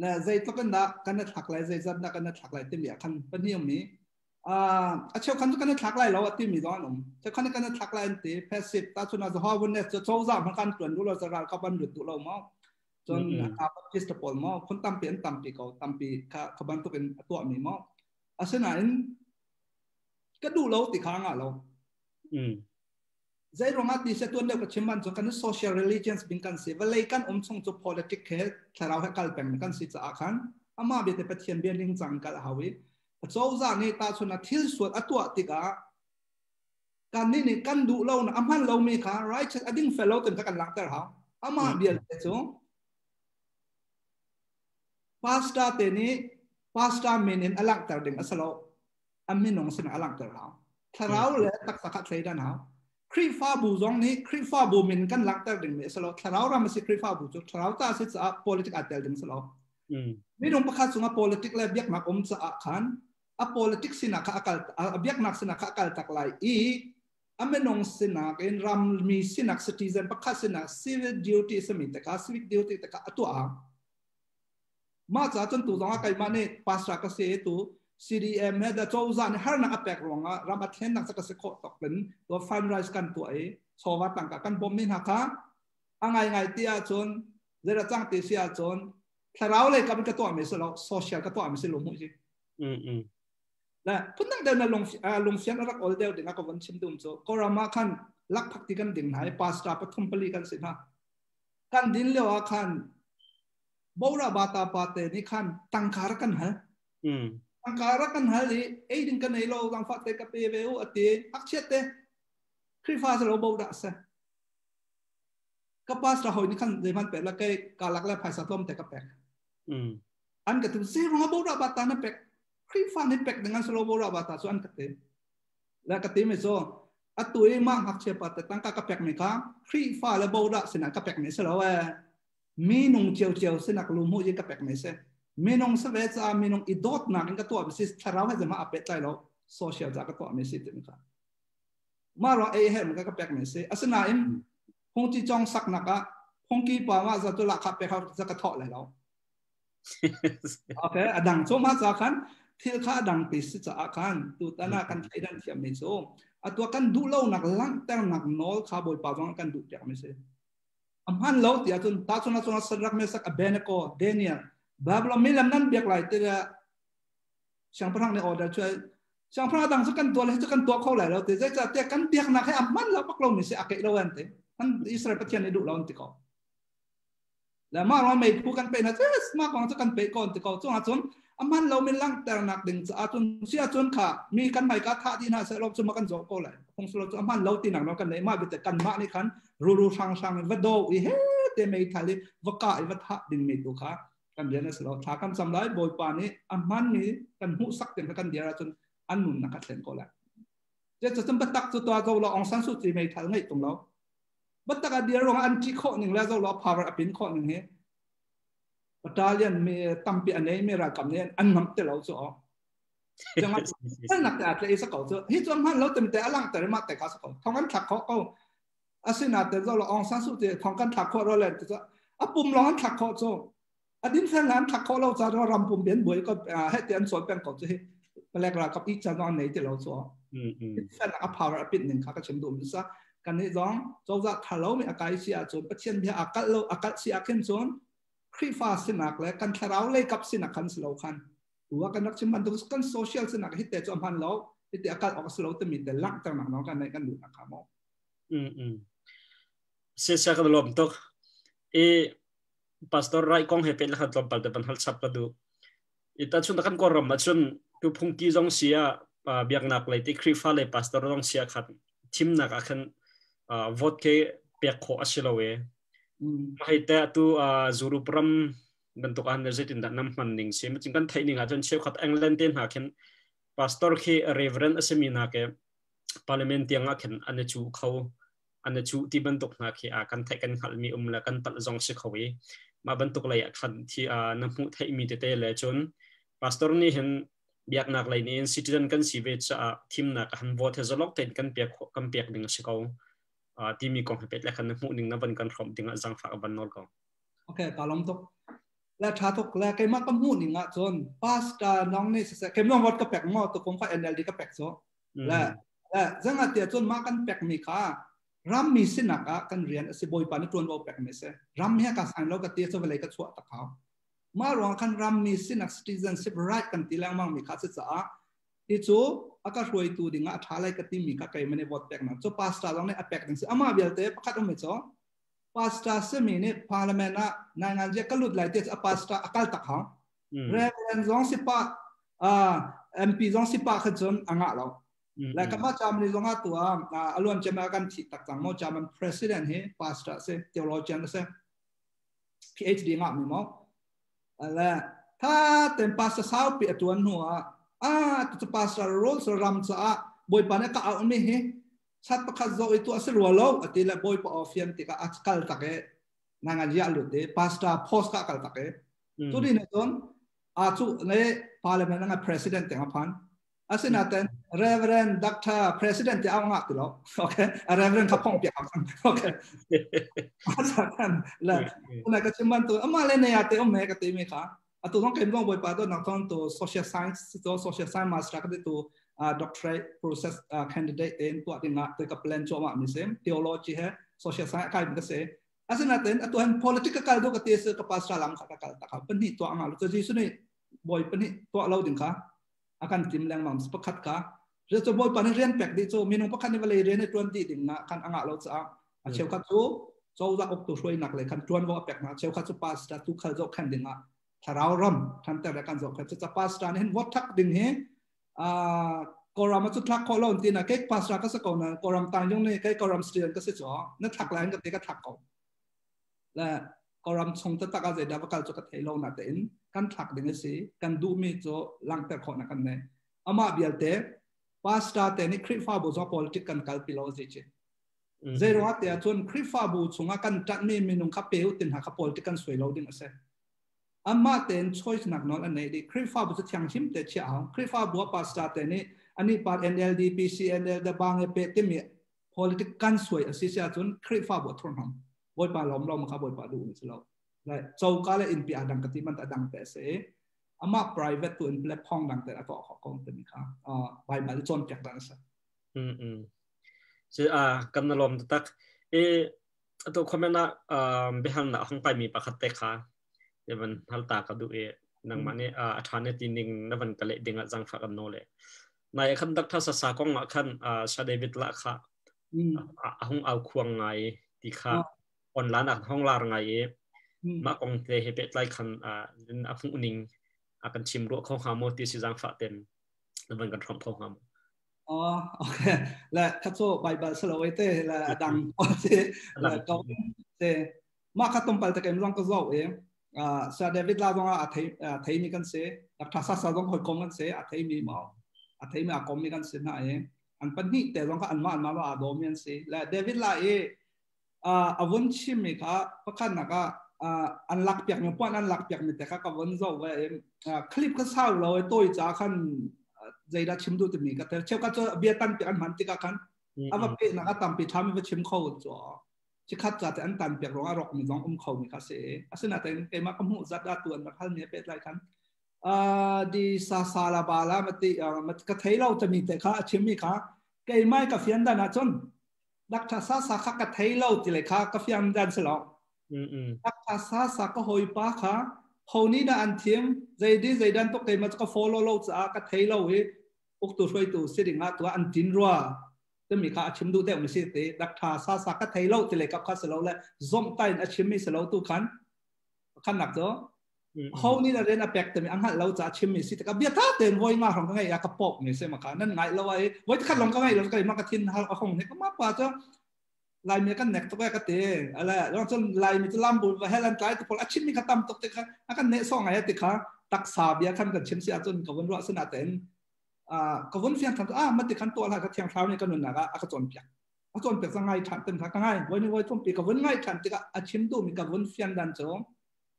la zai to kan da kan thak lai zai zat da kan thak lai ti mi khan paniam mi a cheu kan kan thak lai lo ti mi don om che kan thak lai ti passive ta chuna zo ha bun ne cho za man kan tun du lo za ra ka ban du tu lo ma chon a just pol ma khon tam pi tam pi ka ban to pen to mi ma asena in ka du lo ti kha nga lo zai ronga ti se tuan de ka chimban chon kan social religions bin kan se valai kan chong cho politic ke tharau ha kal pem kan si cha khan ama be te pathian bian ring chang kal hawi chou za ni ta chuna thil suat atwa tika kan ni kan du lo na amhan lo mi kha right ading fellow tem kan lak tar ha ama bial te chu pasta menin alak tar ding asalo aminong sin alak tar ha tharau le tak sakhat thleidan ha khri fa bu zong ni khri fa bu min kan lak tar ding me asalo tharau ram si khri fa bu chu tharau ta si cha politic atel ding salo mi dong pakhat sunga politic le biak mak cha khan a politics sina kha akal biak nak sina kha akal tak lai ไม่นงสินักเอ็นรำมีสินัก citizen ปักขัดสินัก civil duty สมิตแต่ก็ civic duty แต่ก็ตัวมาจากจนตัวตรงอะไรมาเนี่ยภาษาเกษตรตัว CDM เนี่ยเดี๋ยวโจ้จานฮาร์นักแปลกรองรำอัดเห็นนักเกษตรตกเป็นตัว fundraise กันตัวสวัสดิ์ต่างกันบ่มนี่นะคะไงเตี้ยจนเดี๋ยวจ้างเตี้ยจนถ้าเราเลยกับมันก็ตัวไม่ใช่เรา social ก็ตัวไม่ใช่ลงมือสิและพุ่งนั่งเดินลงเสียงรักออลเดียวเดี๋ยวนักวันชิมดุมโซก็รามาขันลักพักที่กันดิ่งหายภาษาปฐมปลีกันสินะกันดินเลี้ยวขันบ่าวราบาตาปาเตนี่ขันตั้งคารักกันฮะตั้งคารักกันฮะเลยดิ่งกันในโลกตั้งฟัดเตกับเปเวออติอักเชตเตคริฟาสโลบ่าวราเสก็ภาษาหอยนี่ขันเดี๋ยวมันเป็นละแกกาลักและภาษาต้มแต่กับแปกอันก็ถึงเสียงบ่าวราบาตานั่นแปกคริฟานี่แปกdengan slow bola bata so an kate la kate me so atui ma hak che pat tang ka pek me ka krifa la boda sina ka pek me se lo mi nong chiao sina lu mo ye ka pek me se mi nong sa ve cha mi nong idot na ka to sis tharaw ha jama apet tai lo social ja ka to me se tin ka ma ro e he me ka pek me se asna im hong chi chong sak na ka hong ki pa ma za to la ka pek ha za ka tho le lo okay adang so ma za kanที่ข้าดังปิดจะอาการตัวตานากันใช้ดันเทียมไม่โซ่ตัวกันดูเล่าหนักลังแต่หนักน้อยข้าบอยป่าวกันดูจากไม่ใช่ฮันเล่าที่อาจารย์ตาชนะสรักไม่สักเบนโกเดเนียบาบลามิลนั้นเบียกไหลแต่ช่างพลังในออเดอร์ช่วยช่างพลังดังสักกันตัวเลยสักกันตัวเขาไหลเราแต่จะแต่กันเบียกหนักให้มันเราปักเราไม่ใช่อาเกะเราเองแต่ท่านอิสราเอลประเทศนี้ดูเราติดก่อแล้วมาเราไม่พูดกันไปนะจะมากกว่าสักกันไปก่อนติดก่อช่วงอาจารย์มันเราไม่ลังแต่หนักดึงจะอาจจะเสียจนขามีกันใหม่ก็ท่าที่น่าเสียเราจะมากันโจก็เลยคงสรุปมันเราตีหนักเรากันเลยมาเป็นแต่กันมาในขันรูช่างวัดโดอีเฮเตไม่ทะเลวักกะอีวัดท่าดึงไม่ตัวขากันเดียร์นั่นสิเราถ้ากันสำได้บ่อยป่านนี้มันนี่กันหูสักเต็มกันเดียร์จนอันนุ่นนักเซนก็แล้วจะจำเป็นตักตัวเราองซันสุดที่ไม่ทันให้ตรงเราบัตรกันเดียร์เราอันที่ข้อหนึ่งแล้วเราพาวเวอร์อัพเป็นข้อหนึ่งเฮ้ปัตตาเลียนมีตั้มปีอันนี้มีรายการนี้อันนั้นแต่เราจะอ๋อจังหวะนั่นนักแต่อาจจะอีสักเขาจะฮิตจนมันเราเต็มแต่อลังแต่มาแต่เขาสักเขาท้องกันถักเขาก็อาศินาแต่เราองซันสุดที่ท้องกันถักเขาเราเลยจะปุ่มร้อนถักเขาจะดินแฟนงานถักเขาเราจะรำปุ่มเบียนบวยก็ให้เตียนสวนเป็นเขาจะให้แปลกๆกับอีกจะนอนไหนที่เราจะแฟนอัพพาวเวอร์ปิดหนึ่งเขาก็เชื่อมดูมิซะกันนี้ร้องเราจะถ้าเราไม่อากาศเสียจนประเทศเบียอากาศเราอากาศเสียเข้มจนครีฟาสินักและกันทาราวเลยกับสินักขันสโลคันตัวกันนักชิมบันตุกันโซเชียลสินักฮิตเตจอมพันเราฮิตเตอากาศออกสโลต์มีแต่ลักต่างๆน้องกันในกันดูนะครับมั้งเสียกันลมตกพาสตอร์ไรกองเฮเป็นละขันลมปัลเตปันฮัลซับกันดูแต่ชุนตะกันกอรมมาชุนดูพุงกีจงเสียเบียกนักเลยที่ครีฟาเลยพาสตอร์จงเสียขันทีมนักขันโหวตเคเปียกโคอัชโลเวให้แต่ตัวจูรุปรำbentuk energi tindak nampan ning sih macam kan thai ning ajon chef khat england ten haken pastor ke reverend asemina ke parliament yang aken anachu khau anachu ti bentuk na ke akan thai kan khalmi umla kan pal jong se khawi ma bentuk lai khan thi namu thai mi te le chon pastor ni hen biak nak lai ni citizen kan sive cha thim na kan vote zalok ten kan pek ding se kau timi kong pet la kan mu ning na ban kan khom ding jang fa ban nol ko okay kalom tokและชาทุกและเกมก็มูนิงะจนพาสตาน้องนี่เสร็จเกมน้องวัดก็แปลกมากตัวผมก็ NLD ก็แปลกโซและจังหวะเดียวจนมากันแปลกมีค่ารำมีสินักกันเรียนสิบอยปานิตรวนว่าแปลกไม่เสียรำเฮียกับสังเราก็เตี้ยโซเวลัยก็ชั่วตะเขามารวมกันรำมีสินัก citizenship right กันตีแรงมั่งมีค่าศึกษาที่จู่อากาศรวยตัวดิ่งท้าไล่ก็ตีมีค่าไกลไม่ได้วัดแปลกนะจู่พาสตาน้องนี่แปลกจริงสิอามาเบียเต้ประคัดไม่โซพาสตาเสมีนี่พาร์เลเมนต์นายงานเจ้าก็หลุดไหลเตะพาสตาอากาศตะเขาเรเวนจงสิปะMP จงสิปะขจรอ่างเราและก็มาจำในจงตัวอารมณ์จะมากันที่ตักจังมั่งจำมัน president เฮพาสตาเส theologian เส PhD งามีมั่งและถ้าเต็มพาสตาสาวปีตัวหัวตัวพาสตาโรลส์รำจะบอยปานก็เอาไม่เฮsaat pekazau itu asal walau atila boy pa ofian tika akal take nangan ya lude pasta post ka akal take tu di neton acu ne parliament nga president tengapan อาศินาเต็น Reverend Dr. President จะเอางักติแล้วโอเค Reverend ขับห้องเปียกโอเคอาจารย์แล้วคนไหนก็ชิมันตัวมาเล่นในอาเตอเมก็ตีมีค่ะตัวต้องเก็บต้องบ่อยป่ะตัวนักท่องตัว social science ตัว social science master ก็ได้ตัวdoctorate process candidate เองตัวที่งักตัวกับ plan จอมามีเสม theology ฮะ social science ใครมันก็เสียอาศินาเต็นตัวเห็น political ก็ดูก็ตีสื่อกับภาษาลังค่ะก็ตักเป็นที่ตัวงักตัวที่สุดนี่บ่อยเป็นที่ตัวเราดึงค่ะakan tim lang mam sepakat ka je boy pan rian pek di cho minung pakhat ni vale rian 20 ding na kan anga lo cha a cheu khat chu zo za ok tu soi nak le kan tuan wo pek na cheu khat chu pas ta tu khal zo khan ding a tharau ram kan ta kan zo khat cha pas ta hen wat thak ding he koram chu thak ko lo tin na ke pas ta ka sa ko na koram tang jong ne ke koram student ka se cho na thak lan ka te ka thak ko la koram chong ta ta ka je da bakal chu ka thei lo na te in kan thak ding si kan du mi cho lang ta kho na kan ne ama bial te pasta te ni khrifa bu zo politics kan kal pilo je che zero ate chon khrifa bu chunga kan tat mi minung kha peu tin ha kha politics kan soi lo ding ase ama ten choice nak non ane di khrifa bu chang chim te che a khrifa bu pasta te ni ani par NLD PCNL da bang e pe te mi politics kan soi ase sia chon khrifa bu thon ham boy pa lom lom kha boy pa du ni lo lại châu cá là in bị đăng cái mình đã đăng về sẽ ama private to in platform đăng tại đó họ công ty mình khá bài bài chọn chắc đăng sao chứ cần làm tất tôi comment là bị hàng nào không phải mi bắt khách khá để mình hal ta cái đủ năng mà này thằng này tin ninh nó vẫn cái lệ tiếng rằng phát âm nô lệ này khăn đặc thà sa công mà khăn sa David là khá không ao khuang ngày thì khá online không là ngày mà ông thế hệ biệt lại khăn đến phụ ninh akan chim ruộng không ham một tí sự giang phát tiền nó vẫn còn không ham ok là các số bài bài sơ lối thế là đăng thế là có thế mà các tông bài tại cái rong có dấu ấy sa David la rong thấy mi căn sẽ đặc thà sa rong hồi công căn sẽ thấy mi màu thấy mi công mi căn sẽ này anh bắt nhịแต่ rong các anh mà vào đồ miên sẽ là David la ấy vốn chim mi cả bắt khăn là cả anh lạc biệt mình quan anh lạc biệt mìnhแต่các vấn dấu về clip cái sao rồi tôi trả khăn dây đã chìm đuôi từ mình cái theo các chỗ bia tan bị anh hắn thì các khăn mà bị nó cái tạm bị tham với chìm khâu cho chỉ khát ra thì anh tan biệt rồi rọc mình giống khâu mình cái sẽ xin là cái mà công việc rất đa tuần mà khăn này biết lại khăn đi xa là bà là mà cái thấy lâu thì mình thấy khá chìm mình khá cái mai cái phiền đàn chôn đặc thà xa cái thấy lâu thì lại khá cái phiền đàn sẽ lỏng đặc thà xa cái hồi ba khá hồi ní đã ăn thiêm dây đan tóc cái mà cái follow lâu giá cái thấy lâu ấy ốc tu suy tu sẽ định ngã tu ăn tin rồi tôi mình khá chim du theo mình sẽ thế đặc thà xa cái thấy lâu thì lại các khá sẽ lâu là zoom tay ăn chim mình sẽ lâu tu khăn nặng đó hồi ní đã đến là bẹt thì mình ăn hạt lâu giá chim mình sẽ cái biết thắt tiền voi mà không có ngày cái bọc mình sẽ mà khá nên ngày lâu ấy với khăn lòng cái ngày lâu cái mà cái thiên không thấy có mắc quá chứ lạiมีกันเน็กตัวก็เตะอะไรแล้วจนไล่มีจะลำบุญว่าให้ลันไกตัวพออาชิมมีกันตำตกเตะค่ะกันเนะสองไงติค่ะตักสาบยาขันกันชิมเสียจนกับวันรัศนาเต็นกับวันเฟียงทำมันติขันตัวอะไรก็เทียงเท้านี่ก็หนุนหนักก็จนเปียกจนเปียกสังไงทันเต็มทักง่ายวันนี้วันทุ่มปีกับวันง่ายทันติกะอาชิมตัวมีกับวันเฟียงดันจง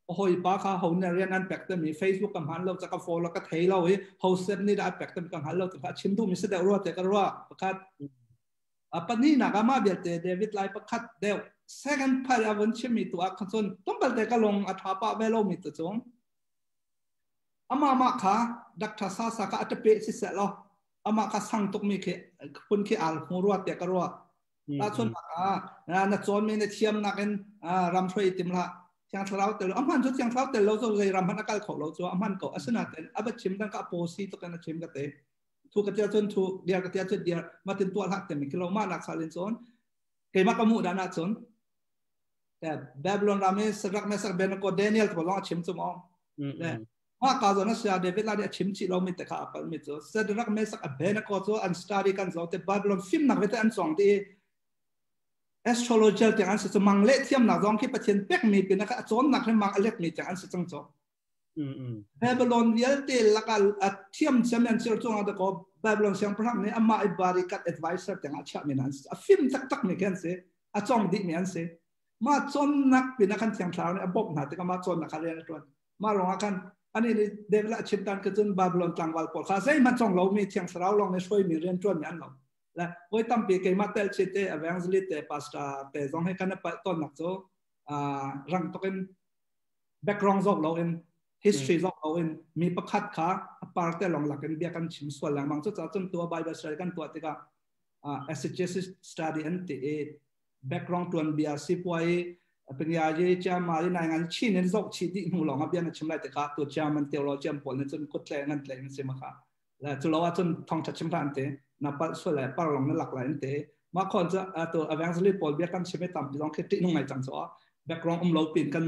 โอ้โหป้าค่ะเขาเนี่ยเรียนนั่นแปลกแต่มี Facebook กับหันเราจะกับโฟล์แล้วก็เทเราเฮ้เขาเซฟนี่ได้แปลกแต่มีกับหันเราติกะอาชิมตัวมีเสด็จรัวแต่ก็รัวประกาศปัจจุบันนักมาเบียดเดวิดไลประคัดเดียว second part อวันชิมิตัวขจรต้องเปิดแต่ก็ลงอัฐปะเวโลมิตัวจงมาค่ะดักทัศน์สักอัตเปสิเสร็จแล้วค่ะสั่งตุกมีคนที่อ่านหัวรัวแต่ก็รัวตาชนนักจอนมีในเทียมนักเอ็นรำช่วยติมละเชียงเท้าแต่เรามันชุดเชียงเท้าแต่เราจะเลยรำพันนักการของเราจ้ามันก็อัศนาแต่อับชิมตั้งกับโพสีตัวกันชิมกันเตะทุกกระเทียมจนทุกเดียร์กระเทียมจนเดียร์มาถึงตัวหักแต่ไม่คิดเรามาหนักสาลินซอนเกี่ยมากระมุดานักซอนแต่บาบิโลนรามีสรักเมสักเบนโกเดเนียลตัวเราชิมสมองเนี่ยมาการจนั้นเสียเดวิดลาเดียชิมจิเราไม่แต่ข้าอัลมิโซสรักเมสักเบนโกตัวอันสตาร์ดีกันเราแต่บาบิโลนฟิล์มนักเวทอันสองที่astrologer อย่างอันสุดมังเละเทียมนักร้องที่ประเทศเป็กมีเป็นนักจนนักให้มังเล็กมีอย่างอันสุดจังจบาบิโลนเวียลเตลักเทียมเซมเนนเซอร์จงเอาแต่ก็บาบิโลนเสียงพระเนี่ยมาอิบาริกัด advisor แต่งอาชีพมีนั่นสิฟิล์มตักมีกันสิจงดิมีอันสิมาจนนักเป็นนักขันเทียงคลาวเนี่ยบอกหนาแต่ก็มาจนนักเรียนตัวมาลงกัน anh ấy để lại chim tan cái chân Babylon tlang wal pol khá dễ mà trong lâu mi thiang srau long này xuôi mi riêng chuẩn nhắn lâu là với tâm bị cái mặt tel chete evangelist te pastor te dòng hay cái nắp tôn nặc cho răng token background dọc lâu in history dọc lâu in mi bắt khát khá part te long lạc in bia kan chim xuôi lang mang cho chân tua Bible study kan tua te ka exegesis study and te background tuan bia sipuaiเป็นยาเยจามาในงานชี้ในรอบชี้ที่หูหลงอับยันชิมไรแต่ค่ะตัวจามันเทโลจีมปนในจนกดแรงนั่นแหละนั่นสิมาค่ะและจุลว่าจนทองชัดชิมทันเตนับปัจจุบันปาหลงนั่นหลักหลายนั่นเตมาคนจะตัวอเวนซ์ลีปอลเบียกันชิมไม่ต่ำที่ต้องคิดที่นุ่งไงจังจ้ะแบ็กกราวด์เราเปลี่ยนกัน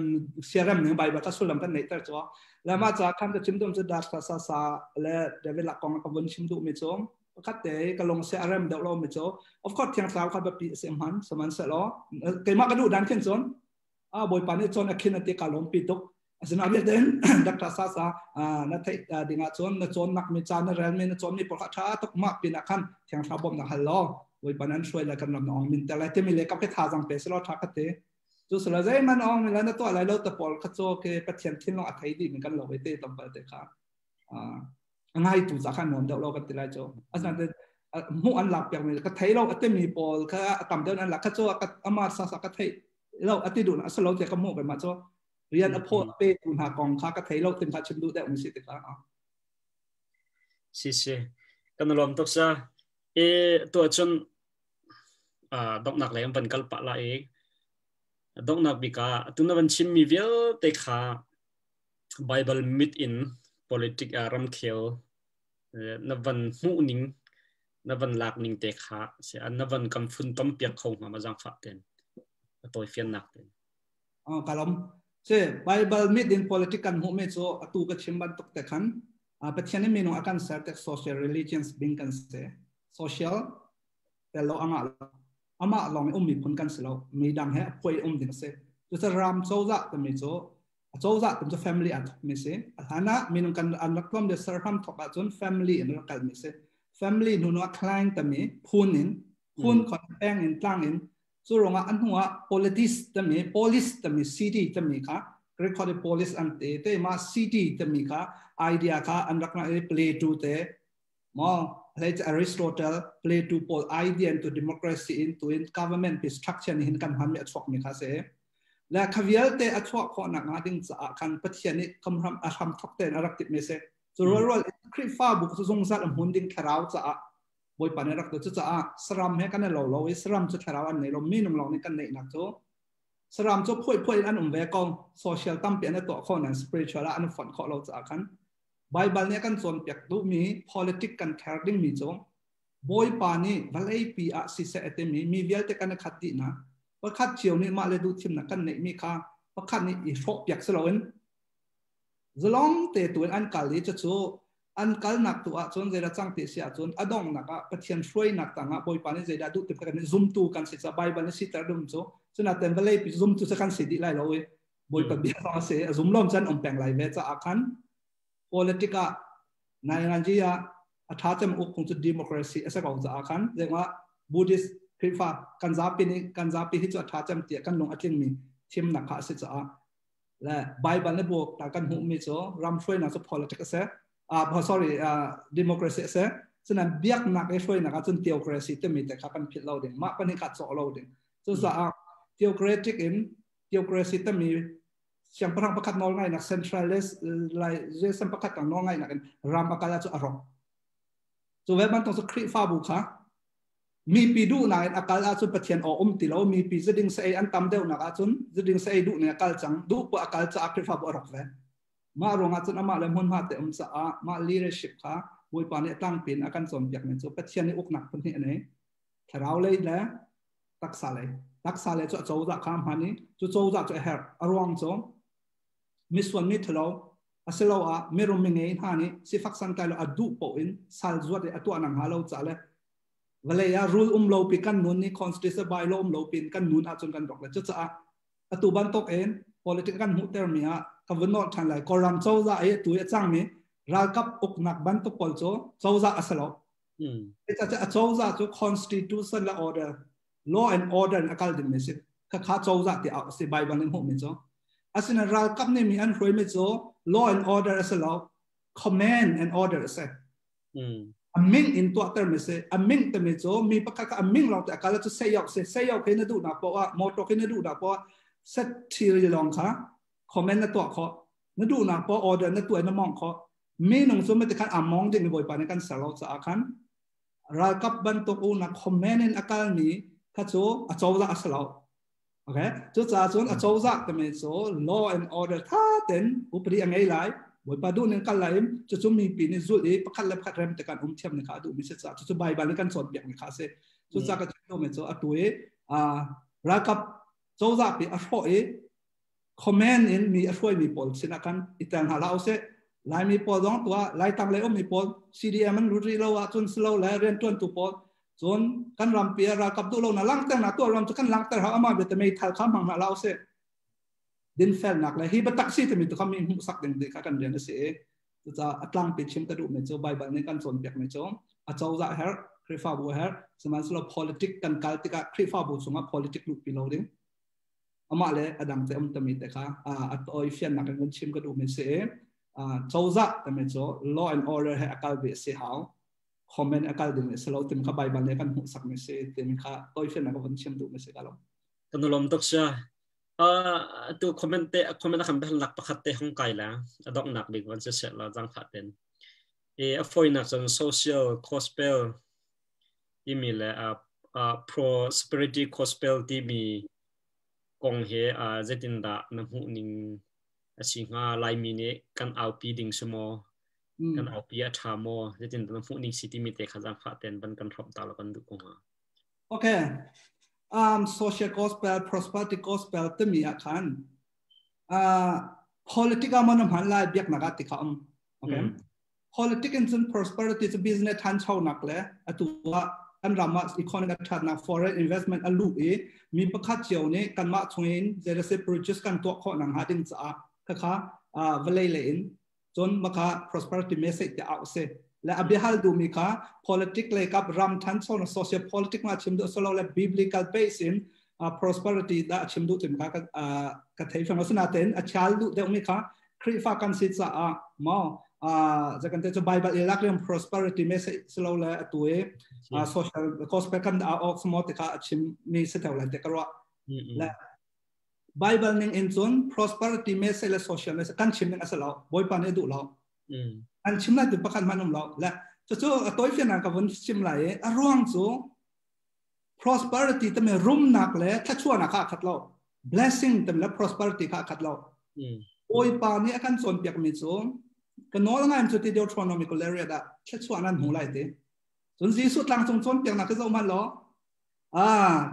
เสียเรื่องหนึ่งใบบัตรสุลมันกันไหนแต่จ้ะแล้วมาจากคำจะชิมดูจะดัชซาและเดวิดหลักกองกับวันชิมดูไม่จ้ะคัดเตะก็ลงเสียเรื่องเดาเราไม่จ้ะ of course ที่ทางสาวเขาแบบปีเสียมันสมันเสร็จแล้วเกิดมากระดูดันขึ้นส่วนบอยปานี่จนอคินติกาลมปีตุกสนาเบียเดนดักทาซาซานัทดิ่งจนนจนนักมิจารณ์เรนมินจนมีปกติตุกมากปีนักขันเทียงชาวบอมนักฮัลโหลบอยปานั้นช่วยเลยกันน้องมินแต่ละที่มีเล็กกับที่ทาจังเปสโลทักเตจุดสุดท้ายมันน้องมีแล้วตัวอะไรเราตะปอลขัดโจเกปะเทียนทิ้งลงอัฐิดีเหมือนกันเราไปเตะตบไปเตะขาง่ายตุจากขันนนเดาเรากันติไรโจอาจารย์มู่อันหลับอย่างนี้ก็ไทยเราอัตมีปอลก็ต่ำเดินอันหลักขัดโจก็อามาซาซากไทยเราอติดุนะสโลจะกำมูไปมาจ้ะเรียนอภพเปตุนหากองค้ากระเทยเราถึงขาชิมดูได้องค์สิทธิ์ครับสิเสกันลมตกซะตัวจนดอกนักเลยมันเป็นกัลปะละเองดอกนักบิกาตุนวันชิมมีเวลเตะขา Bible meet in politics รำเขียวนวันหูนิงนวันหลักนิงเตะขาเสียนวันกำฟุนต้มเปียกคงมาจังฝักเต็นตัวเฟียนหนักเลยกาลมเช่ Bible meet in politics กันหัวเมโซตัวก็ชิมบันตกแต่ขันประเทศนี้มีน้องอาการเสก social religions บิงกันเส social แต่เราอามาลองมีผลกันเสียเรามีดังแห่ป่วยดิ่งเสจุดรำโซจะแต่มีโซจะเป็น family อันมีเสฐานะมีน้องกันอันนักล้มเดือดสารพัดถกจน family อันนักกันมีเส family หนูนักคลายแต่มีพูนคนแป้งอินตั้งอินส่วนอันหัว police แต่มี police แต่มี city แต่มีค่ะเรียกว่า police อันเตะมา city แต่มีค่ะ idea ค่ะอันรักนั้น play to เตะมออะไรจะ Aristotle play to pol idea into democracy into government structure นี่เห็นกันทำมีอัตวกมีค่ะเสและขวิลเตะอัตวกข้อหนักงาดิ้งจะคันประเทศนี้คำทำทกเตนอรักติดเมสส่วนรัวคริฟ้าบุกสุงสัตว์หุ่นดิ้งขราวจะบอยปานรักตัวจะสรามให้กันเราสรามจะทาวันไหนเราไม่นุ่มเราในกันไหนนักโจสรามจะพูดอันเวกองโซเชียลตั้มเปลี่ยนในตัวข้อนั้นสปิริตชัลอันฝันข้อเราจะกันไบเบิลเนี่ยกันส่วนเปียกดูมี politics กัน caring มีโจบอยปานี่วันไอปีอาศิเสตมีเวลแต่กันขัดดีนะประคัดเชียวนี่มาเลยดูทีมนักกันไหนมีค่าประคัดนี่อีโฟกเปียกสโลนจะลองเตะตัวอันกัลลี่จะโจอันกัลนักตัวจนเจริญจังเตเสียจนอดองนักประเทศช่วยนักต่างบอยปานี่เจริญดูติดกันซุ่มตูกันสิจะไบเบิลนี่สิตรดุมโจจนอาเต็มไปเลยไปซุ่มตูจะกันสิดีไล่เราบอยปาเบียร์ต้องเสียซุ่มล้อมจันอมแปลงไล่เวจะอาคัน politika ในงานจีอาอัฐาจำอุกคงจะ democracy เอสก็จะอาคันเรียกว่า Buddhist คริสต์กันซาปีที่จะอัฐาจำเตียกันลงอัจฉริมีทีมนักข่าวสิจะและไบเบิลในบวกแต่กันหูมีโจรำช่วยนัก politics เสียsorry democracy เสียฉะนั้นเบียกนักช่วยนักจน theocracy จะมีแต่ขับกันผิดเราเด่นมากปนิกัดโซเราเด่นส่วนจะtheocratic in theocracy จะมีเสียงประทังประคัดน้องไงนัก centralist ไล่เรื่องประคัดต่างน้องไงนักรำประคัดจะอารมณ์ส่วนเว็บมันต้องสคริปต์ฟ้าบุคคลมีปีดูนักอาการอาจุนประเทียนอมติเรามีปีจะดึงเสียอันตามเดียวนักอาจุนจะดึงเสียดูเนี่ยอาการจังดูปะอาการจะอักฟ้าบุอรกเวมาโรงอาจุนอามาเลมุนมาเตอมจะมา leadership ค่ะบวยปานเนี่ยตั้งเป็นอาการสมอย่างนี้จุประเทียนในอกหนักคนนี้อันนี้ถ้าเราเลยแล้วรักษาเลยจะโจจะข้ามหันนี้จะโจจะเฮร์อารวงโจมิส่วนมิทเราอาศัยเราไม่รู้มีไงท่านี้สิฟักสันใจเราอดูปอินสัลจวดตัวนังหาเราจะเลยเวลารูลเราปีกันนู้นนี่ constitution by law เราปีกันนู้นอาจนกันดอกเลยจะตัวบันตกเอง politics กันมุเตอร์มีกับวันนอทันเลยกอรัมโจจะตัวจังมีรักกับอกนักบันตกพอลโจจะอาศัยเราจะโจจะ constitution และ order law and order อาการดิมิสิข้าโจจะที่เอาสิไบเบิลในหัวมิโจ อาศัยรัลกับเนี่ยมีอันรวยไม่โจ law and order อาศัยเรา command and order อาศัยอามิงอินตัวเติมไม่ใช่อามิงเติมไม่โจมีประกาศอามิงเราแต่การเราจะเสียอกเสียอกแค่นั้นดูนะเพราะว่ามอตอแค่นั้นดูนะเพราะเซตทีเรียลองค่ะ command นั่นตัวเขานั่นดูนะเพราะ order นั่นตัวนั่นมองเขามีหนุ่มสมัยแต่การมองจึงบ่อยไปในการสลับจากกันรัลกับบันตุกุนะ command นั่นอาการนี้ข้าโจอาโจละอาศัยเราโอเคจุดจ้าส่วนอาโจละเติมไม่โจ law and order ท่าเต็นอุปริยังไงไล่บ่อยไปดูในการไล่จะมีปีนี้สุดประคันเล็บคัดเริ่มแต่การเทียมในขาดูไม่ใช่จ้าจะใบบันในการสอนแบบในขาเสจุดจ้าก็จะดูไม่โจตัวรัลกับโจละปีอาช่วย command in มีอาช่วยมีผลสินะกันอีแต่หาเราเสลายมีพอดองตัวลายตั้งเลยมีพอ CDM มันรู้ดีแล้วว่าจนสโลว์แล้วเรียนจนตัวพอจนกันรำเปียรากับตัวเราหน้าลังแต่หน้าตัวเราจะกันลังแต่หาอามาเบตไม่ทันข้ามหังหน้าเราเสียดินเฟลนักเลยฮีบัตักซีจะมีตัวคำมีหุ่นสักเด่นเด็กกันเรียนเสียจะอัตลังปิดชิมกระดูกไม่จบใบใบในการสอนเปียกไม่จบอาจจะเฮร์คริฟาบูเฮร์สมัยสโลว์ politics กันการติกาคริฟาบูสมัย politics ลูกปีโลดิ้งอามาเลยอดังเต็มจะมีแต่ค่ะอัตโอยเฟียนนักกันชิมกระดูกไม่เสียโจซักแต่ไม่โจ law and order ให้อาการเบียดเสียหาวคอมเมนต์อาการดึงเนี่ยสโลว์เต็มข้าใบบันเลยกันหุ่นสักไม่เสียเต็มข้าตัวเฟียนนักกันชิมดูไม่เสียกันหรอกกันลมตกเชื่อตัวคอมเมนต์คอมเมนต์คำเป็นหลักประคัตเตะของไกลแล้วดอกหนักดีกว่าจะเสร็จแล้วจังขาดเป็นฟอยนักจน social gospel ที่มีแหละprosperity gospel ที่มีกองเหจะตินดาน้ำหูนิงสิ่งลายมีเนี่ยกันเอาปีดิ่งสมอกันเอาปีอัฐามอจะจินตนาฟูนิงสิที่มีแต่ขจังขาดเต็นบันกันทบตาแล้วกันดูกงอ่ะโอเคsocial gospel prosperity gospel จะมีอาการpolitics มันมันหลายแบบนักติกาโอเค politics and prosperity จะ business ทันเช่านักเลยตัวกันรามาอีโคโนมิกทันนัก foreign investment อันลูกมีประคัตเจียวเนี่ยกันมาช่วยจะได้ produce กันตัวข้อหนังหาดิ้งจ้าค่ะเวลาเล่นจนมาค่ะ prosperity message จะเอาเสร็จและอภิฮัลดูมีค่ะ politics เลยกับรำทันโซน social politics มาชิมดูสโลว์และ biblical based in prosperity ได้ชิมดูถึงค่ะกับเทฟังลักษณะเต็นอาชาลดูเดี๋ยวมีค่ะคริฟ้ากันสิจ้ามอจะกันจะ Bible เอลักเรื่อง prosperity message สโลว์และตัวsocial gospel กันเอาออกสมมติค่ะชิมมีเสถียรและเด็กรัวและBible นึงอินส่วน prosperity message และ social message กันชิมนึงอาศัยเราบ่อยปานเอดูเราอันชิมนั้นถึงประคันมันเราและจะจู่ตัวเฟียนังกับวันชิมไหลร่วงจู่ prosperity แต่ไม่รุ่มหนักเลยถ้าชั่วนักขัดเรา blessing แต่ไม่ prosperity ขัดเราบ่อยปานนี้กันส่วนเปียกมีจู่กันน้อยง่ายจุดที่เดียว Deuteronomical area ได้ถ้าชั่วนั้นหูไหลเต้ส่วนสีสุดหลังส่วนเปียกนักก็จะมันล้อ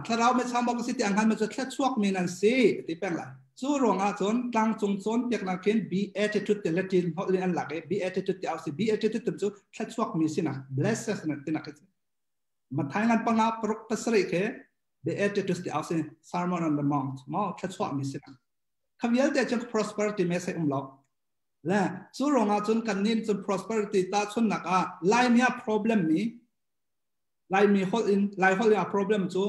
ถ้าเราไม่ทำบอกสิที่อังคารมันจะแค่ช่วงมีนันสิที่เป็นไรสู้รองจนตั้งส่วนเปียกนักเขียน be attitude แต่ละทีเขาเรียนหลักbe attitude ที่เอาสิ be attitude ตัวจู่แค่ช่วงมีสินะ blessed นะที่นักมาทายงานปังอาปรุกตสริเค be attitude ที่เอาสิ sermon on the mount มาแค่ช่วงมีสินะคำเยอะแต่จะ prosperity ไม่ใช่เราและสู้รองจนกันนินจน prosperity ตาชนนักไล่มี problem นี้ไล่มีข้ออินไล่ข้อเรื่อง problem จู่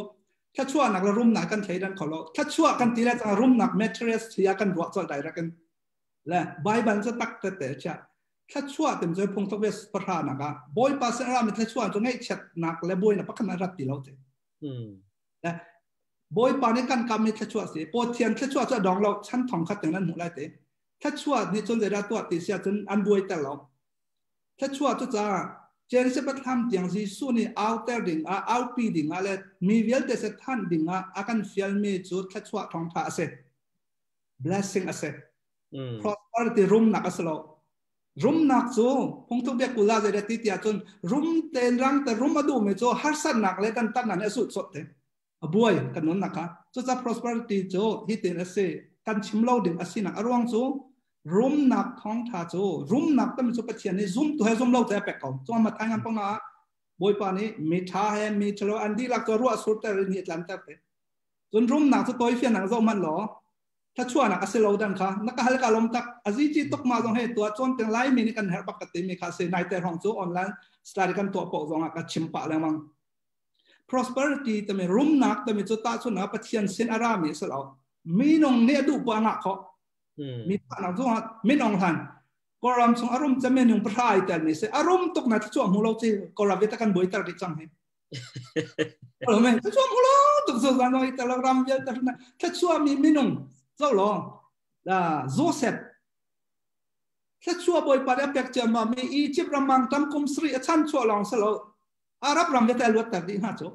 แค่ชั่วนักละรุ่มหนักกันใช้ดันขอเราแค่ชั่วกันทีแรกจะรุ่มหนัก materials ที่อยากกันรัวจอดได้รักกันและใบบันจะตักแต่เช่แค่ชั่วเต็มใจพงทวีสประธานนักบ่อยปัสสาวะมันแค่ชั่วจนให้เช็ดนักและบ่อยนักพักนักรัตติเราเถอะและบ่อยปานนี้กันกำมีแค่ชั่วสิปวดเทียนแค่ชั่วจะดองเราชั้นทองขัดอย่างนั้นหมดเลยเถอะแค่ชั่วนี่จนจะได้ตัวติเสียจนอันบ่อยแต่เราแค่ชั่วจะเจนสิบทำอย่างที่สุนี่เอาแต่ดิ่งเอาปีดิ่งอะไรมีเวลแต่เสท่านดิ่งอาการฟิลมีจุดแค่ชั่วทองท่าเส blessing เส prosperity รุ่มหนักเสเรารุ่มหนักจู่พงทุกเบียกุลาจะได้ติดยาจนรุ่มเต็นรังแต่รุ่มมาดูไม่จู่ฮัสซันหนักเลยกันตั้งนั้นสุดสดเถอะบ่อยกันนู้นนะคะจู่จะ prosperity จู่ฮิตเตนเสกันชิมเล่าดิ่งสิหนักอารวงจู่รุ่มหนักท้องท่าจู่รุ่มหนักแต่ไม่จู่ปะเทียนนี่ซุ่มตัวให้ซุ่มเล่าแต่เป็กเขาจู่มาทางานปังนะบ่อยปานี้มีท่าให้มีทะเลอันดีหลักตัวรัวสุดแต่เรื่องนี้หลังจากเป็นจนรุ่มหนักจู่ตัวเฟียนหนักจู่มันหรอถ้าชั่วนักเสลาดันค่ะนักฮัลกาลมตักอาจิจิตกมาตรงให้ตัวจนเป็นไล่มีนี่กันเฮร์ปกติมีค่ะเซนายแต่ห้องจู่ออนไลน์สตาร์กันตัวปกจงกับชิมปะแล้วมั้ง prosperity แต่ไม่รุ่มหนักแต่ไม่จู่ตาชนนะปะเทียนเซนอารามีเสลามีนงเนี่ยดูปะนักเขา mi pa na zo min ong han koram chung arum chamen yung phai tel mi se arum tok na chu mu lo chi koram veta kan boi tar ri chang he rồi mình chu mu lo tok zo gan noi telegram ya ta na ta chu mi minung zo lo da Joseph ta chu boi pa ya pek cha ma mi Egypt ramang tam kum sri chan chu long sa lo Arab ram veta lo tar di ha chu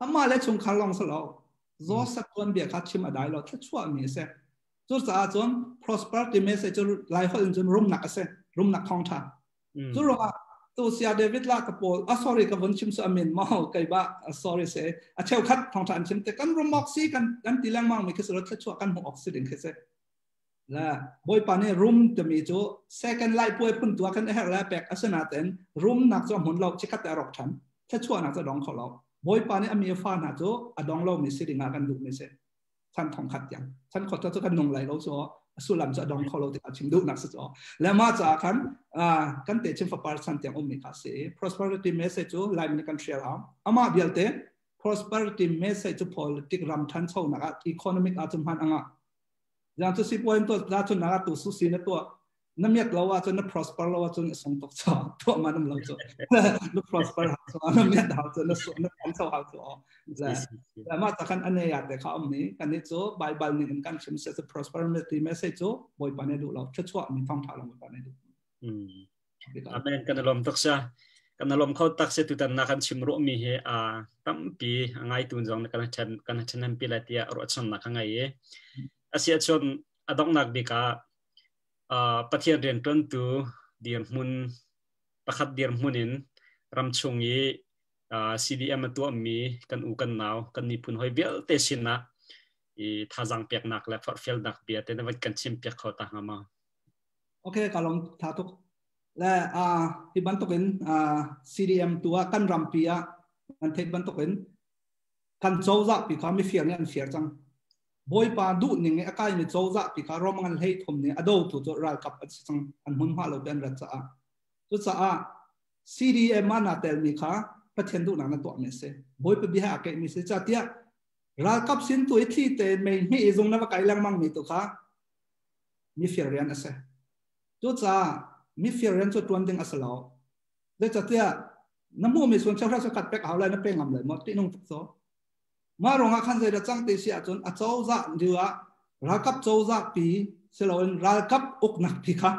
amma le chung khal long sa lo Joseph kon bia kha chim adai lo ta chu mi se chú sa chọn prosperity message chú lại hơn chọn room nạc ase room nạc thong tha chú rồi tu sia David la cái pol sorry cái vấn chim sa amin mau cái ba sorry se cheo khát thong tha chim te kan room oxy kan tilang mang mi cái số thất chua kan mo oxy đỉnh cái se là boy pane room to mi chú second light boy pun tua kan her la pek asana ten room nạc cho hồn lâu chỉ khát ta rọc thắn thất chua nạc cho dong khẩu lâu boy pane ami pha na chú adong lâu mi si đỉnh kan du mi seท่านทองขัดยังท่านขอโทษกันนงไหลเราจ้ะสุลัมจะดองเขาเราติดชิมดูนักสุดจ้ะแล้วมาจากกันเตะชิมฟ้าปาร์สันเตียงอเมริกาเสีย prosperity message จูไลน์ในการเชียร์เอาอามาเบียลเตะ prosperity message จู politics รำทันเท่านัก economic อาจจะมันอ่ะอย่างที่10 point ตัวราชนักตัวสุสีในตัวน้ำเมียเราว่าจน prosper เราว่าจนส่งตกจ้ะตัวมันน้ำเราจ้ะน้ำ prosper จ้ะน้ำเมียเราจ้ะน้ำส่งน้ำพันเท่าเราจ้ะแล้วมาจากกันอันนี้อยากแต่เขาอันนี้กันนี้จ้ะ Bible นี่กันชิมเสร็จ prosperity message จ้ะบ่อยปานนี้ดูเราชั่วมีฟังทางเราบ่อยปานนี้ดูอเมนกันอารมณ์ตักซะกันอารมณ์เขาตักเสตุตันนักกันชิมรู้มีเหตั้มปีง่ายตุนจงกันฉันนั้นปีละที่รถชนนักง่ายอาเซียชนอดองนักดีกาปฏิเรียนต้นตัวเดียร์มุนประคัดเดียร์มุนินรำชงยีCDM ตัวมีกันอูกันหนาวกันนิพุนหอยเบี้ยเตชินะท่าจังเปียกหนักและฟอร์เฟลนักเบียแต่ในวันกันชิมเปียกเขาต่างมาโอเคกาลงท่าทุกและที่บันทุกินCDM ตัวกันรำปีกันเทบันทุกินกันโจวะปีเขาไม่เฟียร์เนี่ยอันเฟียร์จังบอยปาดูนี่ไงอากาศมีโจวะปีเขารอมันให้ทมเนี่ยอโดตุจรายกับจังอันหุ่นหัวเราเป็นรัชอาจุดจ้า CDM มันน่ะแต่มีค่ะประเทศดูนั่นตัวมีเสบอยไปบิหาเกมีเสจัดที่รักกับสินตัวที่แต่ไม่มีจงนับไกลลังมังมีตัวค่ะมีเฟียร์เรียนเสจุดจ้ามีเฟียร์เรียนจุดตัวนึงอัศลาวเดี๋ยวจัดที่น้ำมูมีส่วนเช่าราชกัดเป็กเอาเลยน้ำเป็นงำเลยหมดที่นุ่งทุกโซมาลงอาคันใจจะจังตีเสียจนอัจฉริยะดีว่ารักกับโจวะปีเสลวนรักกับอกนักปีค่ะ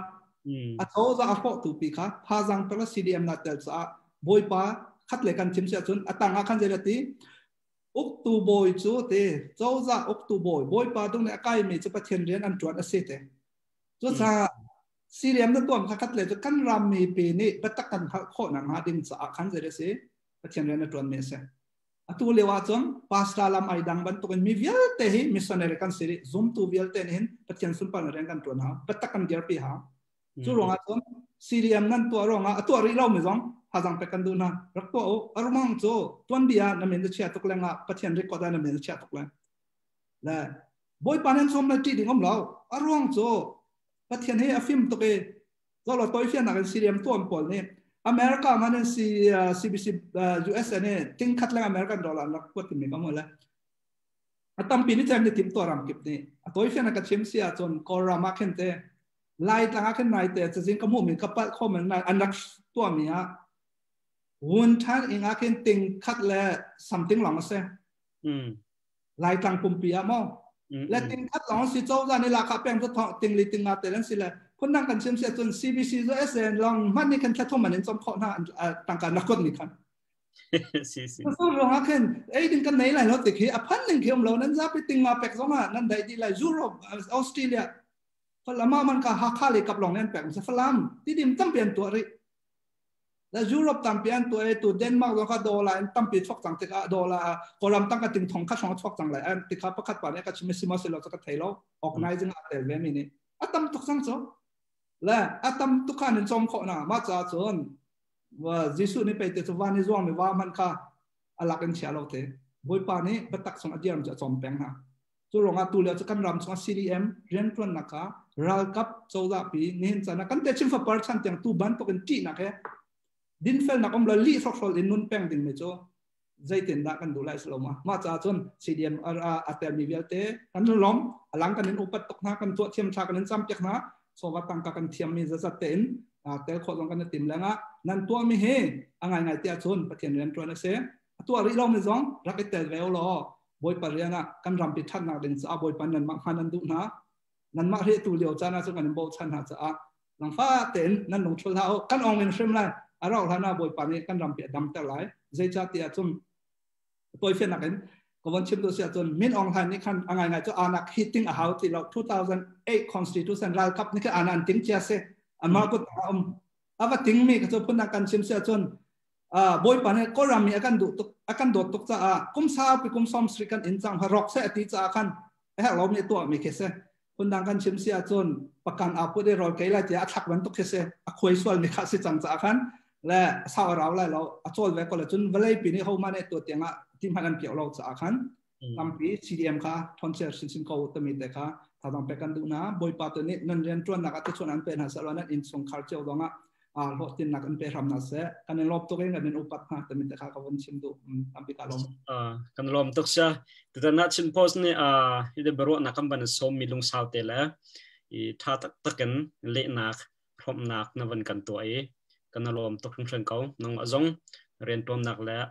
อัจฉริยะอัพตุปีค่ะพาจังเป็น CDM นัดเตลซ่าบอยป้าคัดเลยกันชิมเสียจนตั้งอาคันใจจะตีอุกตูบอยจูเตโจวะอุกตูบอยป้าตรงนี้ใกล้มีจะประเทศเรียนอันจวนอาศัยเตจุดจ้าCDM นั่นตัวมันคัดเลยจะกันรำมีปีนี้เป็นตักกันข้อหนังหาดินสะอาคันใจจะสิประเทศเรียนอันจวนมีเสียตัวเลวจนพาสตาลามไอดังบันตุกันมีวิลเตหิมิสเนอร์กันสิริซุ่มตัววิลเตหินปัจจัยสุนปันเรื่องกันตัวนะปัตตะกันเดียร์ปีหาจู่รองจนCDMนั่นตัวรองตัวรีเราไม่จงหาจังไปกันดูนะรักตัวอารมณ์จู่ตัวเบียนั่นเป็นเชื่อตุกเลงปัจจัยรีคอร์ดนั่นเป็นเชื่อตุกเลงและบอยปานันสมนัดที่ดิ่งอมเราอารมณ์จู่ปัจจัยให้ฟิล์มตุกเราตัวฟิล์มนักCDMตัวอันปนเนี่ยอเมริกามันเป็นCBC US เนี่ยทิ้งคัดแรงอเมริกันดอลลาร์นักพูดถึงมีกันหมดเลยตั้งปีนี้จะมีทีมตัวรำกิบนี่ตัวที่นักชิมเสียจนกอรามาเข็นเตะไล่ต่างกันไหนเตะจะจริงก็มุ่งมีกับข้อมันในอันนักตัวมีอ่ะวันท่านเองอาเข็นทิ้งคัดแรง something หลังมาเสียไล่ต่างปุ่มปีอ่ะมั่งและทิ้งคัดหลังสิโจ้จะในราคาแพงจะทิ้งลิทิ้งอาเตะนั่นสิเลยคนนั่งกันเชื่อมเสียจน CBC ด้วย SN ลองมันนี่กันแค่ทุ่มมันเองจอมข้อหน้าต่างกันนักกฎนี่กันส่วนเราหาขึ้นไอ้ดินกันไหนไหลเราติดขี้พันหนึ่งเขียวเรานั้นจะไปติงมาแปกสองนั่นได้ดีเลยยุโรปออสเตรเลียฝรั่งมันก็หาค่าเลยกับหลงนั่นแปกมันฝรั่งที่ดิมตั้งเปลี่ยนตัวริแล้วยุโรปตั้งเปลี่ยนตัวเดนมาร์กแล้วก็ดอลลาร์ตั้งเปลี่ยนฟอกจังติดดอลลาร์กอลัมตั้งกันติงทองค่าช่องฟอกจังเลยติดค่าประคัดป่านนี้ก็ชิมซิมาเซลล์จะกระเทยเราออกนายจึงอาเตลเวมินี่ตั้งตุกสังโซและตั้งตุกขันจอมข้อหน้ามาจากส่วนว่าจิสุนี่ไปแต่ตัวนี้ร่วงไม่ว่ามันค่ะอะไรกันเชียร์เราเถอะบอยปานี้บัตรสมัครเดียมจะจอมแปงฮะตัวรองตัวเลี้ยจะกันรำสมัคร CDM เรียนตัวนักค่ะรัลกับโจดาปีนี่เห็นจะนักกันแต่ชิมฟ้าปาร์ชันเตียงตู้บ้านตัวกันจีนักเหรอดินเฟลนักอมลลีฟอกฟอลอินนุนแปงดินไม่โจ dây tiền đã cần đủ lại sớm mà cha chun CDM atem ni vialte kan lom alang kan upat tok na kan tu thiam tha kan cham pek na so wa tang ka kan thiam mi za ten tel kho long kan tim langa nan tu mi he angai ngai tia chun pathian ren tron se tu ri lo mi zong raket tel veo lo boy pariana kan ram pi that na den sa boy pan nan ma khanan du na nan ma he tu leo cha na chu kan bo chan ha cha lang fa ten nan long chul ha kan ong min shrim lai arau hana boy pan ni kan ram pi dam ta lai zai cha tia chum tôi phiền nặng có vấn chim tôi sẽ chọn miền ông thành ní khăn ngày ngày cho anak hitting a house thì là 2008 constitution ra cấp ní cái anan tiếng chia sẻ mà có và tiếng mi cái cho phun năng chim sẽ chọn boy pan này có làm mi akan đột tục cha cũng sao bị cũng xóm sri kan in chang rock sẽ tí cha kan cái lâu mi tua mi cái sẽ phun năng chim sẽ chọn pakan apu de rồi cái là chỉ attack vẫn tục cái sẽ khơi xuân mi khác sẽ chang cha kan là sao ráo lại lo cho về có là chun vlei pi ni ho ma ne to tiếngทีมพันธุ์เปียวเราจะขันทำปี CDM ค่ะทอนเชอร์สินเขาตัวมีแต่ค่ะถ้าต้องไปกันดูนะบอยปาตัวนี้นั่นเรียนจวนนักตัวชวนอันเป็นหาสารนั้นอินส่งข่าวเจ้าดงรถตินนักอันเป็นรำนักเสะกันในรอบตัวเองกันในอุปัตค่ะตัวมีแต่ค่ะกับวันชิมดูทำปีการลมกันลมตุกเสียแต่นัดชิมโพสนี่ที่ได้บรรลุนักบันสมมีลุงสาวเตละถ้าตักกันเละนักพร้อมนักนวันกันตัวกันลมตุกทั้งเชิงเขาน้องจงเรียนตัวนักแล้ว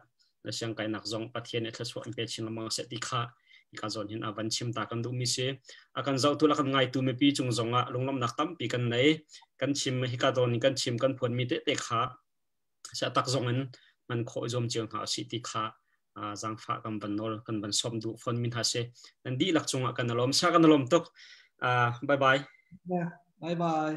และเสียงไก่หนักจงปะเทียนเอทสวนเป็นชินละมังเสติค่ะอีกการสอนเห็นวันชิมตากันดูมิเสอาการเจ้าตัวละกันไงตัวไม่ปีจงจงลงลำนักตั้มปีกันไหนกันชิมฮิกาโดนกันชิมกันผลมีเตะค่ะเสียตักจงนั้นมันโคจมเจียงหาสิติค่ะจังฟ้ากันบันโนกันบันสมดูฝนมินหาเสนั่นดีหลักจงกันลมซากันลมตกบายบายบายบาย